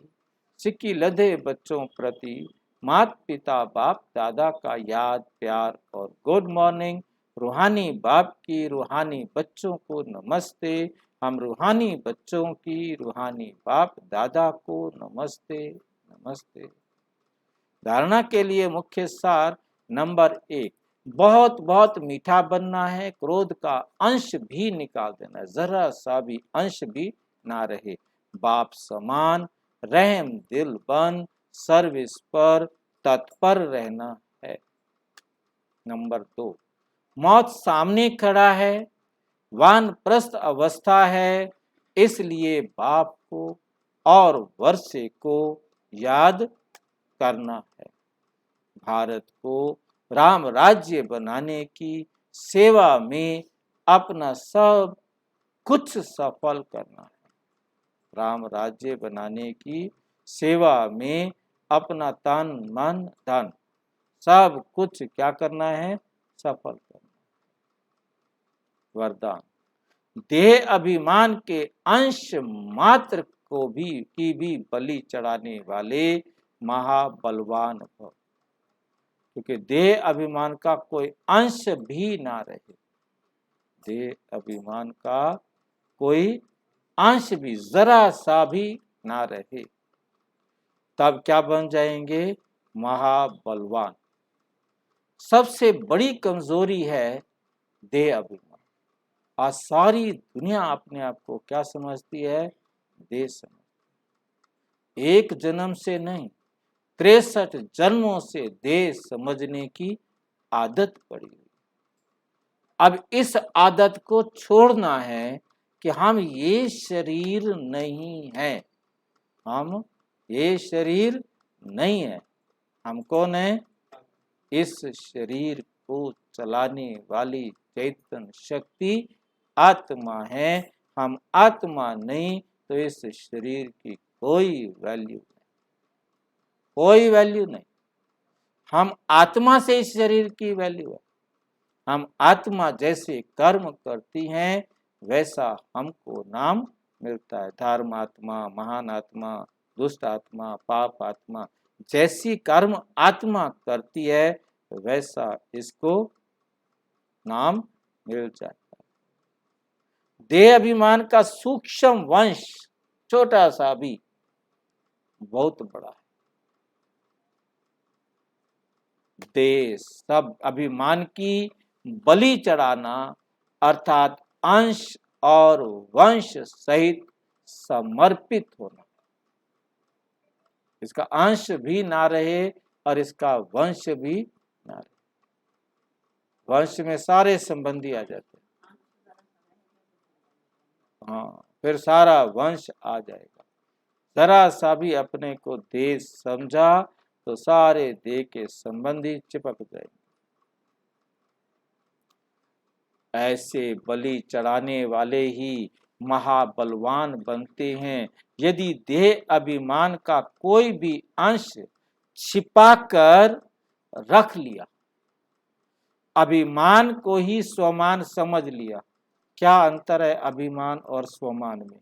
S1: सिक्की लदे बच्चों प्रति माता पिता बाप दादा का याद प्यार और गुड मॉर्निंग। रूहानी बाप की रूहानी बच्चों को नमस्ते। हम रूहानी बच्चों की रूहानी बाप दादा को नमस्ते नमस्ते। धारणा के लिए मुख्य सार नंबर 1, बहुत बहुत मीठा बनना है, क्रोध का अंश भी निकाल देना, जरा सा भी अंश भी ना रहे। बाप समान रहम दिल बन सर्विस पर तत्पर रहना है। नंबर 2, मौत सामने खड़ा है, वानप्रस्थ अवस्था है, इसलिए बाप को और वर्षे को याद करना है। भारत को राम राज्य बनाने की सेवा में अपना सब कुछ सफल करना है। राम राज्य बनाने की सेवा में अपना तन मन धन सब कुछ क्या करना है, सफल करना। वरदान, देह अभिमान के अंश मात्र को भी बलि चढ़ाने वाले महाबलवान भव, क्योंकि देह अभिमान का कोई अंश भी ना रहे, देह अभिमान का कोई अंश भी जरा सा भी ना रहे, तब क्या बन जाएंगे, महाबलवान। सबसे बड़ी कमजोरी है देह अभिमान। आज सारी दुनिया अपने आप को क्या समझती है, देह समझ। एक जन्म से नहीं, 63 जन्मों से देह समझने की आदत पड़ी। अब इस आदत को छोड़ना है कि हम ये शरीर नहीं है, हम ये शरीर नहीं है। हम कौन है, इस शरीर को चलाने वाली चैतन्य शक्ति आत्मा है। हम आत्मा नहीं तो इस शरीर की कोई वैल्यू नहीं, कोई वैल्यू नहीं। हम आत्मा से इस शरीर की वैल्यू है। हम आत्मा जैसे कर्म करती हैं वैसा हमको नाम मिलता है। धर्मात्मा, महान आत्मा, दुष्ट आत्मा, पाप आत्मा, जैसी कर्म आत्मा करती है वैसा इसको नाम मिल जाता है। देह अभिमान का सूक्ष्म वंश छोटा सा भी बहुत बड़ा है। देह सब अभिमान की बलि चढ़ाना अर्थात अंश और वंश सहित समर्पित होना। इसका अंश भी ना रहे और इसका वंश भी ना रहे। वंश में सारे संबंधी आ जाते हैं। हाँ, फिर सारा वंश आ जाएगा। जरा सा भी अपने को देश समझा तो सारे देह के संबंधी चिपक जाएंगे। ऐसे बलि चढ़ाने वाले ही महाबलवान बनते हैं। यदि देह अभिमान का कोई भी अंश छिपाकर रख लिया, अभिमान को ही स्वमान समझ लिया। क्या अंतर है अभिमान और स्वमान में?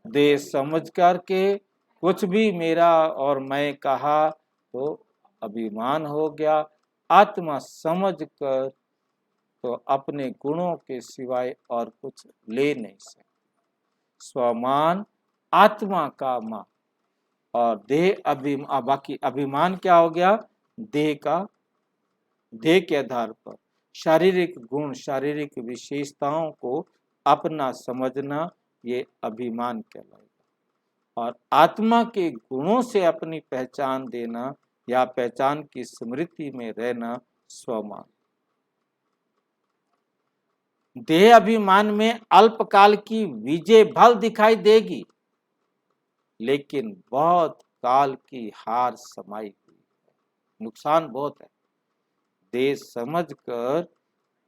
S1: देह समझ करके कुछ भी मेरा और मैं कहा तो अभिमान हो गया। आत्मा समझ कर तो अपने गुणों के सिवाय और कुछ ले नहीं सकते। स्वमान आत्मा का मान और देह बाकी अभिमान क्या हो गया? देह का, देह के आधार पर शारीरिक गुण, शारीरिक विशेषताओं को अपना समझना, ये अभिमान कहलाएगा। और आत्मा के गुणों से अपनी पहचान देना या पहचान की स्मृति में रहना स्वमान। देह अभिमान में अल्पकाल की विजय भल दिखाई देगी, लेकिन बहुत काल की हार समाई हुई है, नुकसान बहुत है। देह समझकर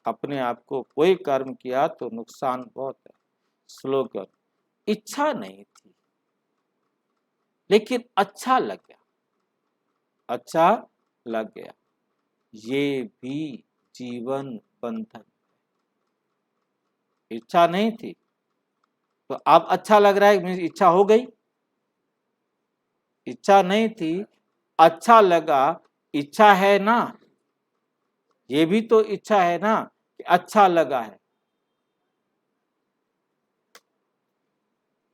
S1: अपने आप को कोई कर्म किया तो नुकसान बहुत है। स्लोगन, इच्छा नहीं थी लेकिन अच्छा लग गया, अच्छा लग गया, ये भी जीवन बंधन। इच्छा नहीं थी तो अब अच्छा लग रहा है, इच्छा हो गई। इच्छा नहीं थी, अच्छा लगा, इच्छा है ना, ये भी तो इच्छा है ना कि अच्छा लगा है।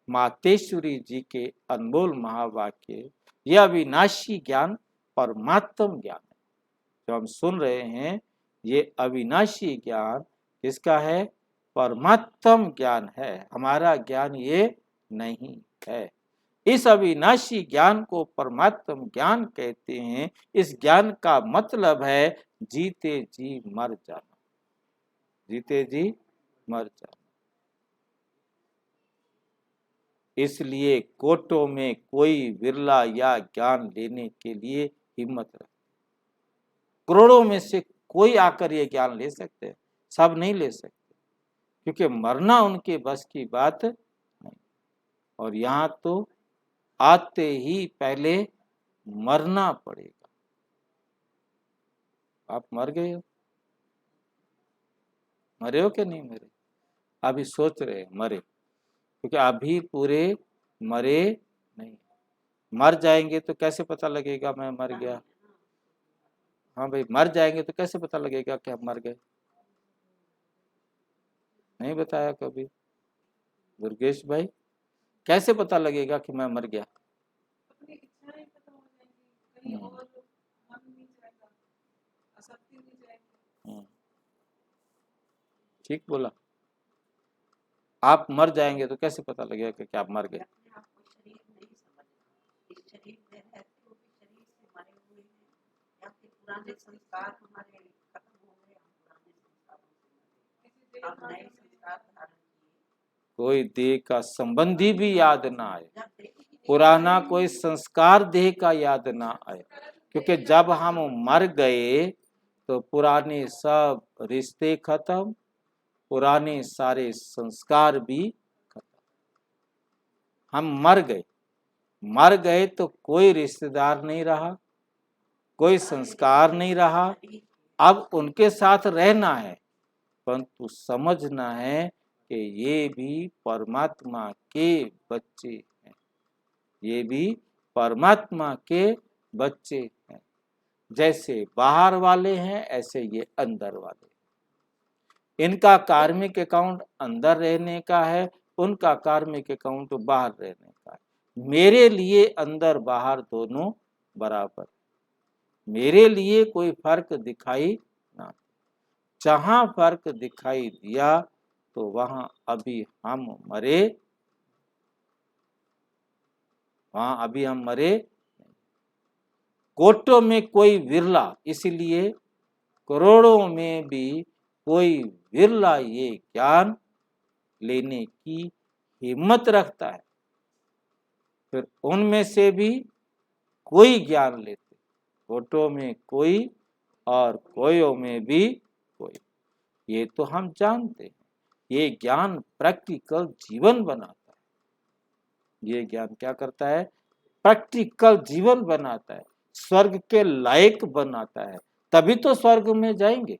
S1: मातेश्वरी जी के अनमोल महावाक्य, यह अविनाशी ज्ञान परमात्म ज्ञान है जो हम सुन रहे हैं। ये अविनाशी ज्ञान किसका है? परमात्म ज्ञान है, हमारा ज्ञान ये नहीं है। इस अविनाशी ज्ञान को परमात्म ज्ञान कहते हैं। इस ज्ञान का मतलब है जीते जी मर जाना, जीते जी मर जाना। इसलिए कोटों में कोई विरला या ज्ञान लेने के लिए हिम्मत रखे। करोड़ों में से कोई आकर ये ज्ञान ले सकते हैं, सब नहीं ले सकते, क्योंकि मरना उनके बस की बात नहीं। और यहाँ तो आते ही पहले मरना पड़ेगा। आप मर गए हो, मरे हो कि नहीं मरे? अभी सोच रहे मरे, क्योंकि अभी पूरे मरे नहीं। मर जाएंगे तो कैसे पता लगेगा मैं मर गया? हाँ भाई, मर जाएंगे तो कैसे पता लगेगा कि हम मर गए? नहीं बताया कभी दुर्गेश भाई, कैसे पता लगेगा कि मैं मर गया? ठीक बोला। आप मर जाएंगे तो कैसे पता लगेगा कि आप मर गए? कोई देह का संबंधी भी याद ना आए, पुराना कोई संस्कार देह का याद ना आए, क्योंकि जब हम मर गए तो पुराने सब रिश्ते खत्म, पुराने सारे संस्कार भी खत्म। हम मर गए, मर गए तो कोई रिश्तेदार नहीं रहा, कोई संस्कार नहीं रहा। अब उनके साथ रहना है, परंतु समझना है कि ये भी परमात्मा के बच्चे हैं, ये भी परमात्मा के बच्चे हैं। जैसे बाहर वाले हैं ऐसे ये अंदर वाले। इनका कार्मिक अकाउंट अंदर रहने का है, उनका कार्मिक अकाउंट बाहर रहने का है। मेरे लिए अंदर बाहर दोनों बराबर, मेरे लिए कोई फर्क दिखाई ना। जहां फर्क दिखाई दिया तो वहां अभी हम मरे, वहां अभी हम मरे। कोटों में कोई विरला, इसलिए करोड़ों में भी कोई विरला ये ज्ञान लेने की हिम्मत रखता है। फिर उनमें से भी कोई ज्ञान लेते, कोटों में कोई और कोयों में भी कोई। ये तो हम जानते हैं, ये ज्ञान प्रैक्टिकल जीवन बनाता है। ये ज्ञान क्या करता है? प्रैक्टिकल जीवन बनाता है, स्वर्ग के लायक बनाता है, तभी तो स्वर्ग में जाएंगे।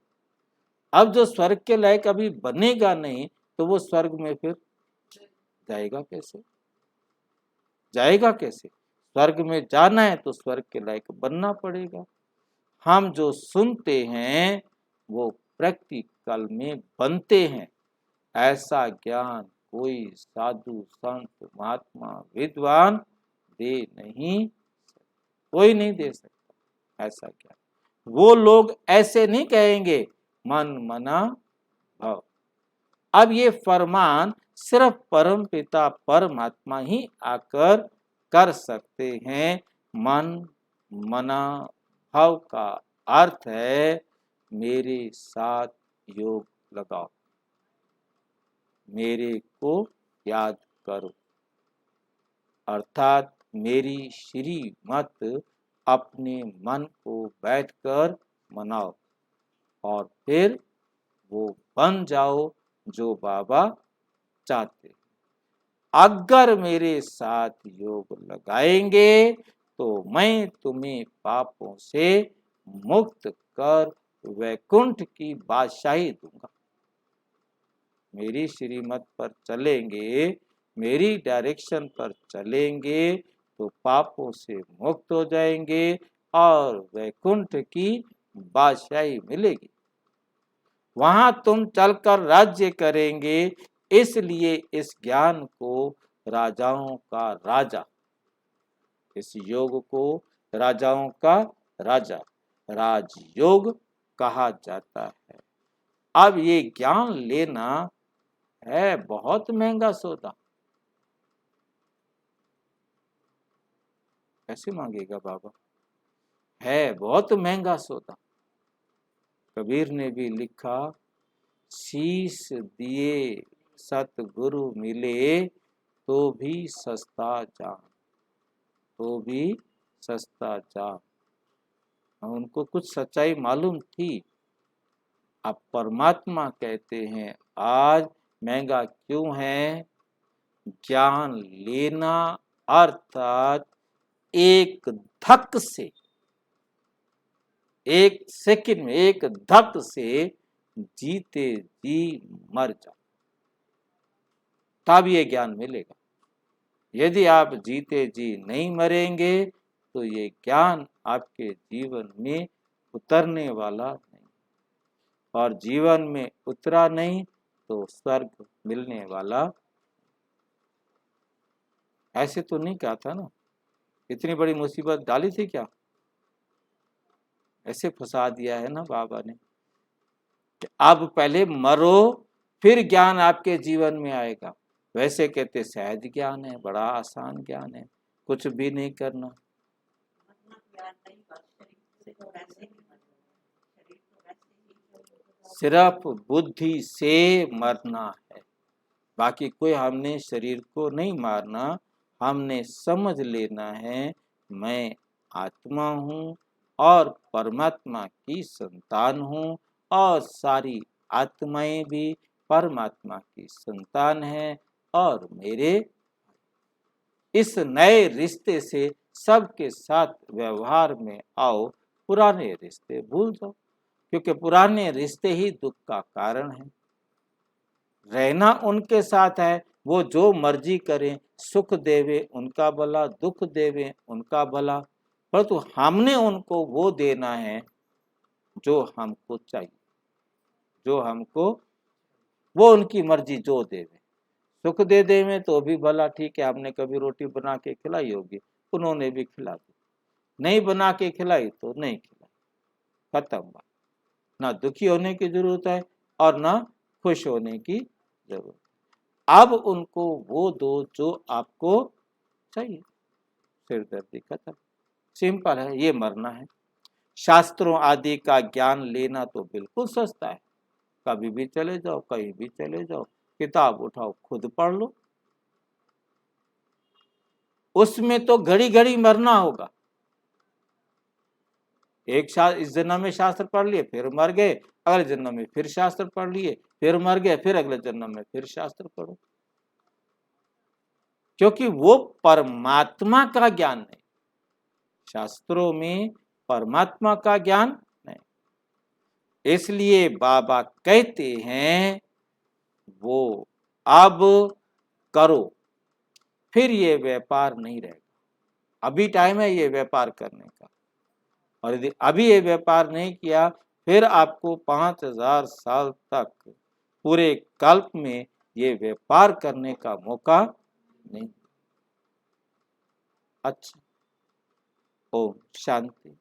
S1: अब जो स्वर्ग के लायक अभी बनेगा नहीं, तो वो स्वर्ग में फिर जाएगा कैसे? जाएगा कैसे? स्वर्ग में जाना है तो स्वर्ग के लायक बनना पड़ेगा। हम जो सुनते हैं वो प्रैक्टिकल में बनते हैं। ऐसा ज्ञान कोई साधु संत महात्मा विद्वान दे नहीं, कोई नहीं दे सकता ऐसा ज्ञान। वो लोग ऐसे नहीं कहेंगे मन मना भव। अब ये फरमान सिर्फ परम पिता परमात्मा ही आकर कर सकते हैं। मन मना भव का अर्थ है मेरे साथ योग लगाओ, मेरे को याद करो, अर्थात मेरी श्रीमत अपने मन को बैठकर मनाओ और फिर वो बन जाओ जो बाबा चाहते। अगर मेरे साथ योग लगाएंगे तो मैं तुम्हें पापों से मुक्त कर वैकुंठ की बादशाही दूंगा। मेरी श्रीमत पर चलेंगे, मेरी डायरेक्शन पर चलेंगे तो पापों से मुक्त हो जाएंगे और वैकुंठ की बादशाही मिलेगी। वहां तुम चलकर राज्य करेंगे। इसलिए इस ज्ञान को राजाओं का राजा, इस योग को राजाओं का राजा, राजयोग कहा जाता है। अब ये ज्ञान लेना है बहुत महंगा सौदा। कैसे मांगेगा बाबा? है बहुत महंगा सौदा। कबीर ने भी लिखा, शीश दिए सतगुरु मिले तो भी सस्ता जान, तो भी सस्ता जान। उनको कुछ सच्चाई मालूम थी। अब परमात्मा कहते हैं आज महंगा क्यों है? ज्ञान लेना अर्थात एक धक से, एक सेकंड में, एक धक से जीते जी मर जाओ, तब ये ज्ञान मिलेगा। यदि आप जीते जी नहीं मरेंगे तो ये ज्ञान आपके जीवन में उतरने वाला नहीं, और जीवन में उतरा नहीं तो स्वर्ग मिलने वाला। ऐसे तो नहीं कहा था ना, इतनी बड़ी मुसीबत डाली थी क्या? ऐसे फंसा दिया है ना बाबा ने कि अब पहले मरो फिर ज्ञान आपके जीवन में आएगा। वैसे कहते सहज ज्ञान है, बड़ा आसान ज्ञान है, कुछ भी नहीं करना। सिर्फ बुद्धि से मरना है, बाकी कोई हमने शरीर को नहीं मारना। हमने समझ लेना है मैं आत्मा हूँ और परमात्मा की संतान हूँ, और सारी आत्माएं भी परमात्मा की संतान हैं। और मेरे इस नए रिश्ते से सबके साथ व्यवहार में आओ, पुराने रिश्ते भूल जाओ, क्योंकि पुराने रिश्ते ही दुख का कारण है। रहना उनके साथ है, वो जो मर्जी करें, सुख देवे उनका भला, दुख देवे उनका भला, परंतु हमने उनको वो देना है जो हमको चाहिए, जो हमको, वो उनकी मर्जी जो देवे। सुख दे देवे तो भी भला ठीक है, हमने कभी रोटी बना के खिलाई होगी, उन्होंने भी खिला दी। नहीं बना के खिलाई तो नहीं खिलाई, खत्म बात। ना दुखी होने की जरूरत है और ना खुश होने की जरूरत। अब उनको वो दो जो आपको चाहिए, सिरदर्दी खत्म। सिंपल है, ये मरना है। शास्त्रों आदि का ज्ञान लेना तो बिल्कुल सस्ता है, कभी भी चले जाओ, कहीं भी चले जाओ, किताब उठाओ, खुद पढ़ लो। उसमें तो घड़ी घड़ी मरना होगा। एक शास्त्र, इस जन्म में शास्त्र पढ़ लिए, फिर मर गए, अगले जन्म में फिर शास्त्र पढ़ लिए, फिर मर गए, फिर अगले जन्म में फिर शास्त्र पढ़ो, क्योंकि वो परमात्मा का ज्ञान नहीं। शास्त्रों में परमात्मा का ज्ञान नहीं, इसलिए बाबा कहते हैं वो अब करो, फिर ये व्यापार नहीं रहेगा। अभी टाइम है ये व्यापार करने का, और यदि अभी ये व्यापार नहीं किया, फिर आपको 5000 साल तक पूरे कल्प में ये व्यापार करने का मौका नहीं। अच्छा, ओम शांति।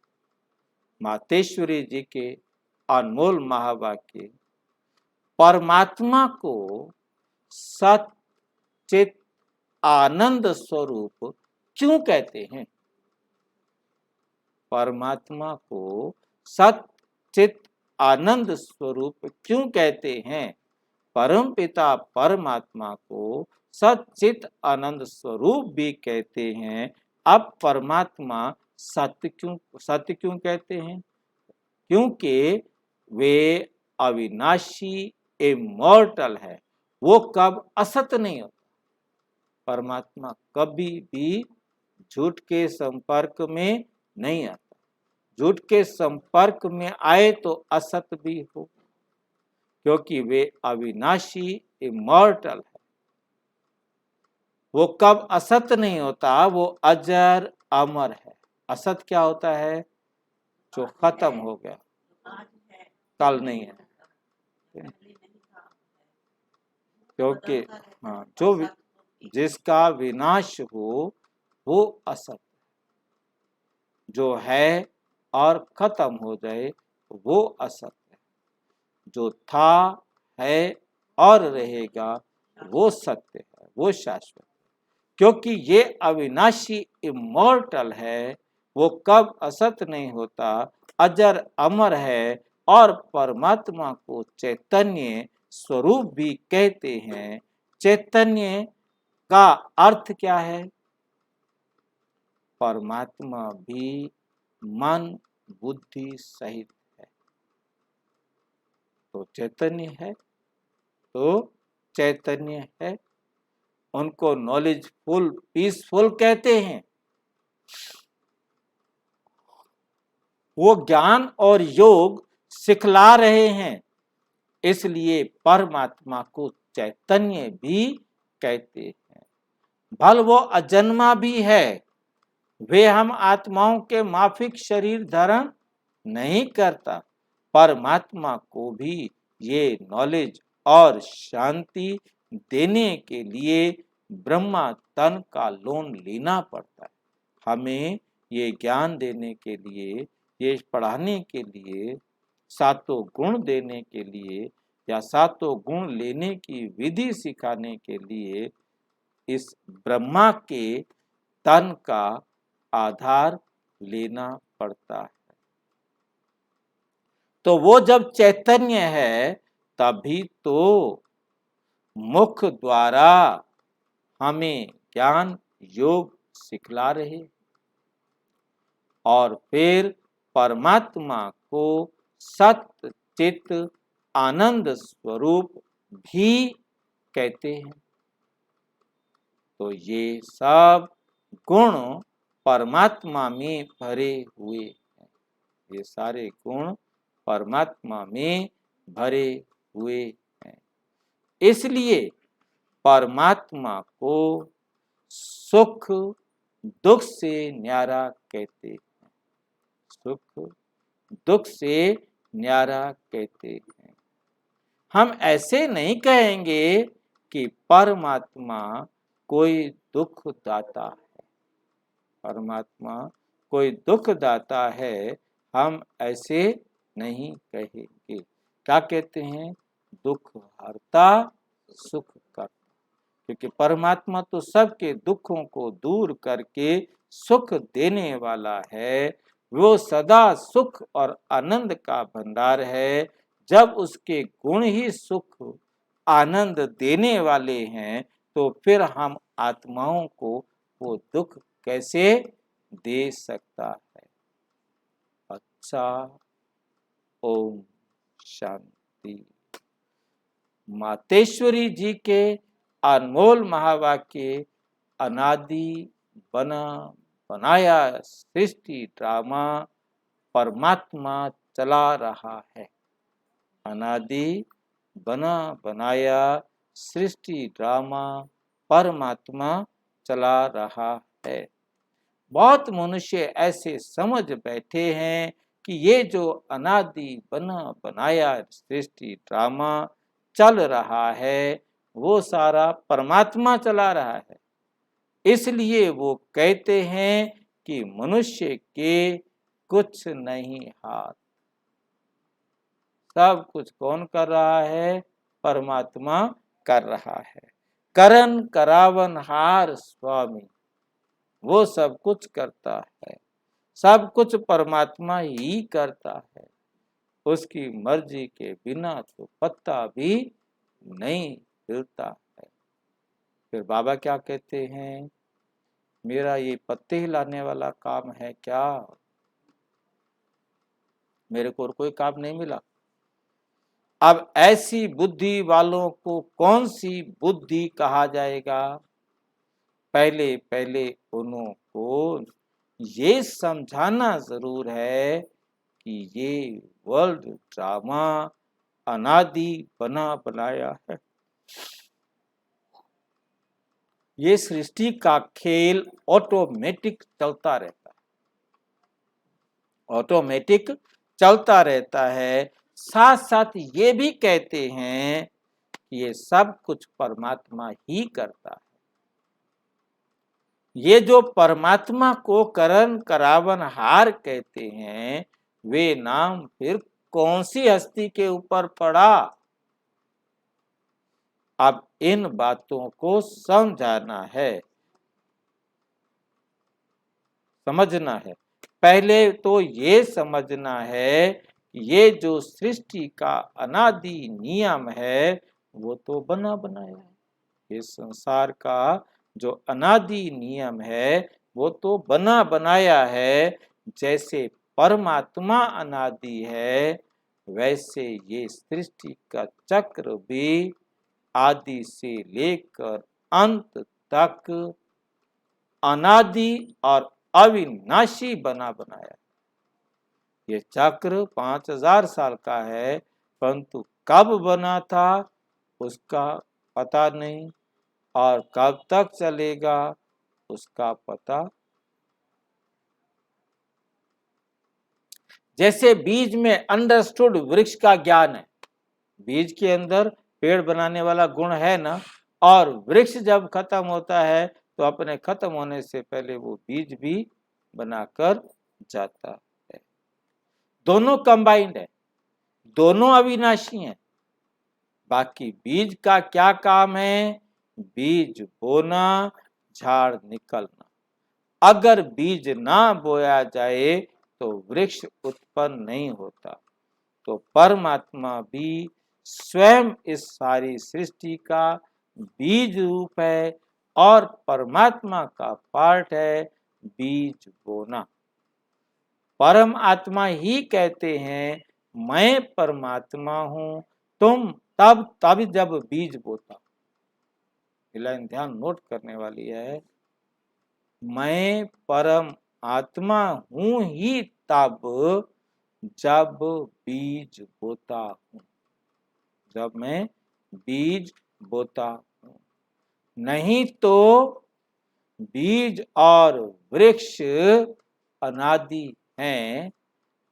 S1: मातेश्वरी जी के अनमोल महावाक्य परमात्मा को सत चित आनंद स्वरूप क्यों कहते हैं? परमात्मा को सत चित आनंद स्वरूप क्यों कहते हैं? परम पिता परमात्मा को सच्चित आनंद स्वरूप भी कहते हैं। अब परमात्मा सत्य क्यों कहते हैं? क्योंकि वे अविनाशी इमॉर्टल है, वो कब असत नहीं होता। परमात्मा कभी भी झूठ के संपर्क में नहीं आता। झूठ के संपर्क में आए तो असत भी हो, क्योंकि वे अविनाशी इमॉर्टल है। वो कब असत नहीं होता, वो अजर अमर है। असत क्या होता है? जो खत्म हो गया, कल नहीं है, क्योंकि हाँ, जो जिसका विनाश हो वो असत, जो है और खत्म हो जाए वो असत है। जो था, है और रहेगा वो सत्य है, वो शाश्वत है। क्योंकि ये अविनाशी इमॉर्टल है, वो कब असत नहीं होता, अजर अमर है। और परमात्मा को चैतन्य स्वरूप भी कहते हैं। चैतन्य का अर्थ क्या है? परमात्मा भी मन बुद्धि सहित है, तो चैतन्य है, तो चैतन्य है। उनको नॉलेजफुल पीसफुल कहते हैं। वो ज्ञान और योग सिखला रहे हैं, इसलिए परमात्मा को चैतन्य भी कहते हैं। भल वो अजन्मा भी है, वे हम आत्माओं के माफिक शरीर धारण नहीं करता। परमात्मा को भी ये नॉलेज और शांति देने के लिए ब्रह्मा तन का लोन लेना पड़ता है। हमें ये ज्ञान देने के लिए, ये पढ़ाने के लिए, सातों गुण देने के लिए या सातों गुण लेने की विधि सिखाने के लिए इस ब्रह्मा के तन का आधार लेना पड़ता है। तो वो जब चैतन्य है तभी तो मुख द्वारा हमें ज्ञान योग सिखला रहे, और फिर परमात्मा को सत्य चित आनंद स्वरूप भी कहते हैं। तो ये सब गुण परमात्मा में भरे हुए हैं। ये सारे गुण परमात्मा में भरे हुए हैं। इसलिए परमात्मा को सुख दुख से न्यारा कहते हैं। सुख दुख से न्यारा कहते हैं। हम ऐसे नहीं कहेंगे कि परमात्मा कोई दुख दाता है। परमात्मा कोई दुख दाता है, हम ऐसे नहीं कहेंगे। क्या कहते हैं? दुख हरता सुख करता। क्योंकि परमात्मा तो सबके दुखों को दूर करके सुख देने वाला है, वो सदा सुख और आनंद का भंडार है। जब उसके गुण ही सुख आनंद देने वाले हैं तो फिर हम आत्माओं को वो दुख कैसे दे सकता है। अच्छा, ओम शांति। मातेश्वरी जी के अनमोल महावाक्य अनादि बना बनाया सृष्टि ड्रामा परमात्मा चला रहा है। अनादि बना बनाया सृष्टि ड्रामा परमात्मा चला रहा है। बहुत मनुष्य ऐसे समझ बैठे हैं कि ये जो अनादि बना बनाया सृष्टि ड्रामा चल रहा है वो सारा परमात्मा चला रहा है। इसलिए वो कहते हैं कि मनुष्य के कुछ नहीं हाथ, सब कुछ कौन कर रहा है? परमात्मा कर रहा है। करन करावन हार स्वामी, वो सब कुछ करता है, सब कुछ परमात्मा ही करता है। उसकी मर्जी के बिना तो पत्ता भी नहीं हिलता है। फिर बाबा क्या कहते हैं? मेरा ये पत्ते हिलाने वाला काम है क्या? मेरे को और कोई काम नहीं मिला। अब ऐसी बुद्धि वालों को कौन सी बुद्धि कहा जाएगा? पहले पहले उनको ये समझाना जरूर है कि ये वर्ल्ड ड्रामा अनादि बना बनाया है। ये सृष्टि का खेल ऑटोमेटिक चलता रहता है, ऑटोमेटिक चलता रहता है। साथ साथ ये भी कहते हैं कि ये सब कुछ परमात्मा ही करता है। ये जो परमात्मा को करन करावन हार कहते हैं, वे नाम फिर कौन सी हस्ती के ऊपर पड़ा? अब इन बातों को समझाना है, समझना है। पहले तो ये समझना है कि ये जो सृष्टि का अनादि नियम है वो तो बना बनाया है। इस संसार का जो अनादि नियम है वो तो बना बनाया है। जैसे परमात्मा अनादि है वैसे ये सृष्टि का चक्र भी आदि से लेकर अंत तक अनादि और अविनाशी बना बनाया। ये चक्र 5000 साल का है, परंतु कब बना था उसका पता नहीं, और कब तक चलेगा उसका पता। जैसे बीज में अंडरस्टूड वृक्ष का ज्ञान है, बीज के अंदर पेड़ बनाने वाला गुण है ना, और वृक्ष जब खत्म होता है तो अपने खत्म होने से पहले वो बीज भी बनाकर जाता है। दोनों कंबाइंड है, दोनों अविनाशी हैं। बाकी बीज का क्या काम है? बीज बोना, झाड़ निकलना। अगर बीज ना बोया जाए तो वृक्ष उत्पन्न नहीं होता। तो परमात्मा भी स्वयं इस सारी सृष्टि का बीज रूप है और परमात्मा का पार्ट है बीज बोना। परम आत्मा ही कहते हैं मैं परमात्मा हूं, तुम तब जब बीज बोता। लाइन ध्यान नोट करने वाली है। मैं परम आत्मा हूं ही तब जब बीज बोता हूं, जब मैं बीज बोता हूं। नहीं तो बीज और वृक्ष अनादि हैं।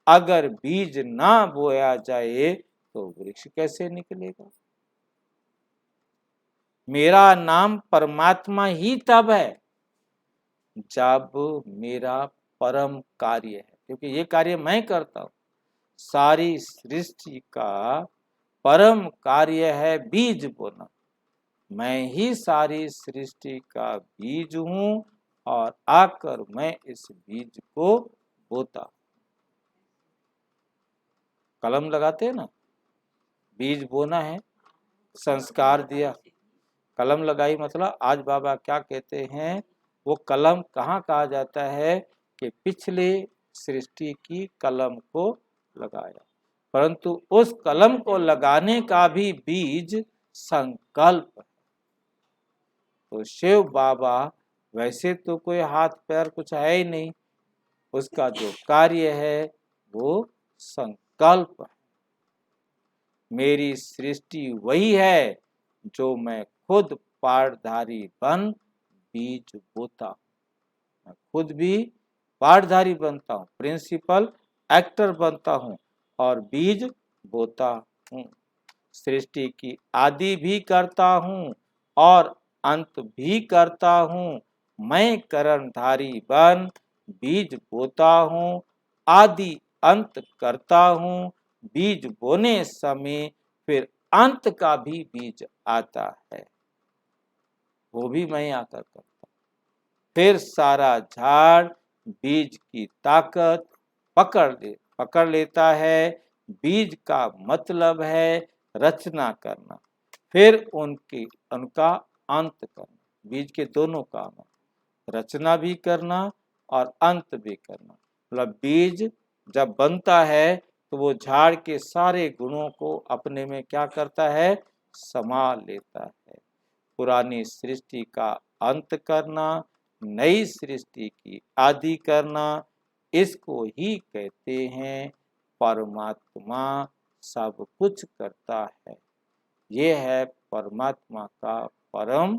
S1: अगर बीज ना बोया जाए तो वृक्ष कैसे निकलेगा? मेरा नाम परमात्मा ही तब है जब मेरा परम कार्य है, क्योंकि ये कार्य मैं करता हूं। सारी सृष्टि का परम कार्य है बीज बोना। मैं ही सारी सृष्टि का बीज हूं और आकर मैं इस बीज को बोता। कलम लगाते हैं ना, बीज बोना है, संस्कार दिया, कलम लगाई, मतलब आज बाबा क्या कहते हैं, वो कलम कहाँ कहा जाता है कि पिछले सृष्टि की कलम को लगाया, परंतु उस कलम को लगाने का भी बीज संकल्प है। तो शिव बाबा वैसे तो कोई हाथ पैर कुछ है ही नहीं, उसका जो कार्य है वो संकल्प है। मेरी सृष्टि वही है जो मैं खुद पाठधारी बन बीज बोता हूँ। मैं खुद भी पाठधारी बनता हूँ, प्रिंसिपल एक्टर बनता हूँ और बीज बोता हूँ। सृष्टि की आदि भी करता हूँ और अंत भी करता हूँ। मैं कर्णधारी बन बीज बोता हूँ, आदि अंत करता हूँ। बीज बोने समय फिर अंत का भी बीज आता है, वो भी मैं आकर करता। फिर सारा झाड़ बीज की ताकत पकड़ लेता है। बीज का मतलब है रचना करना, फिर उनका अंत करना। बीज के दोनों काम है, रचना भी करना और अंत भी करना। मतलब बीज जब बनता है तो वो झाड़ के सारे गुणों को अपने में क्या करता है, समा लेता है। पुरानी सृष्टि का अंत करना, नई सृष्टि की आदि करना, इसको ही कहते हैं परमात्मा सब कुछ करता है। ये है परमात्मा का परम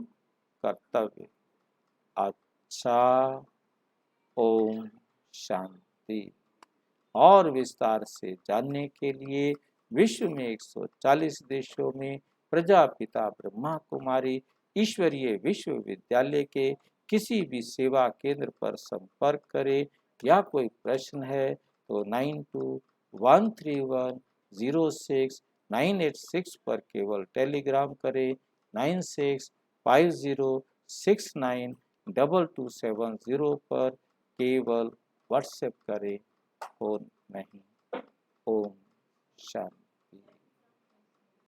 S1: कर्तव्य। अच्छा, ओम शांति। और विस्तार से जानने के लिए विश्व में 140 देशों में प्रजापिता ब्रह्मा कुमारी ईश्वरीय विश्वविद्यालय के किसी भी सेवा केंद्र पर संपर्क करें, या कोई प्रश्न है तो 9213106986 पर केवल टेलीग्राम करें। 9650692270 पर केवल व्हाट्सएप करें, फोन नहीं। ओम शांति।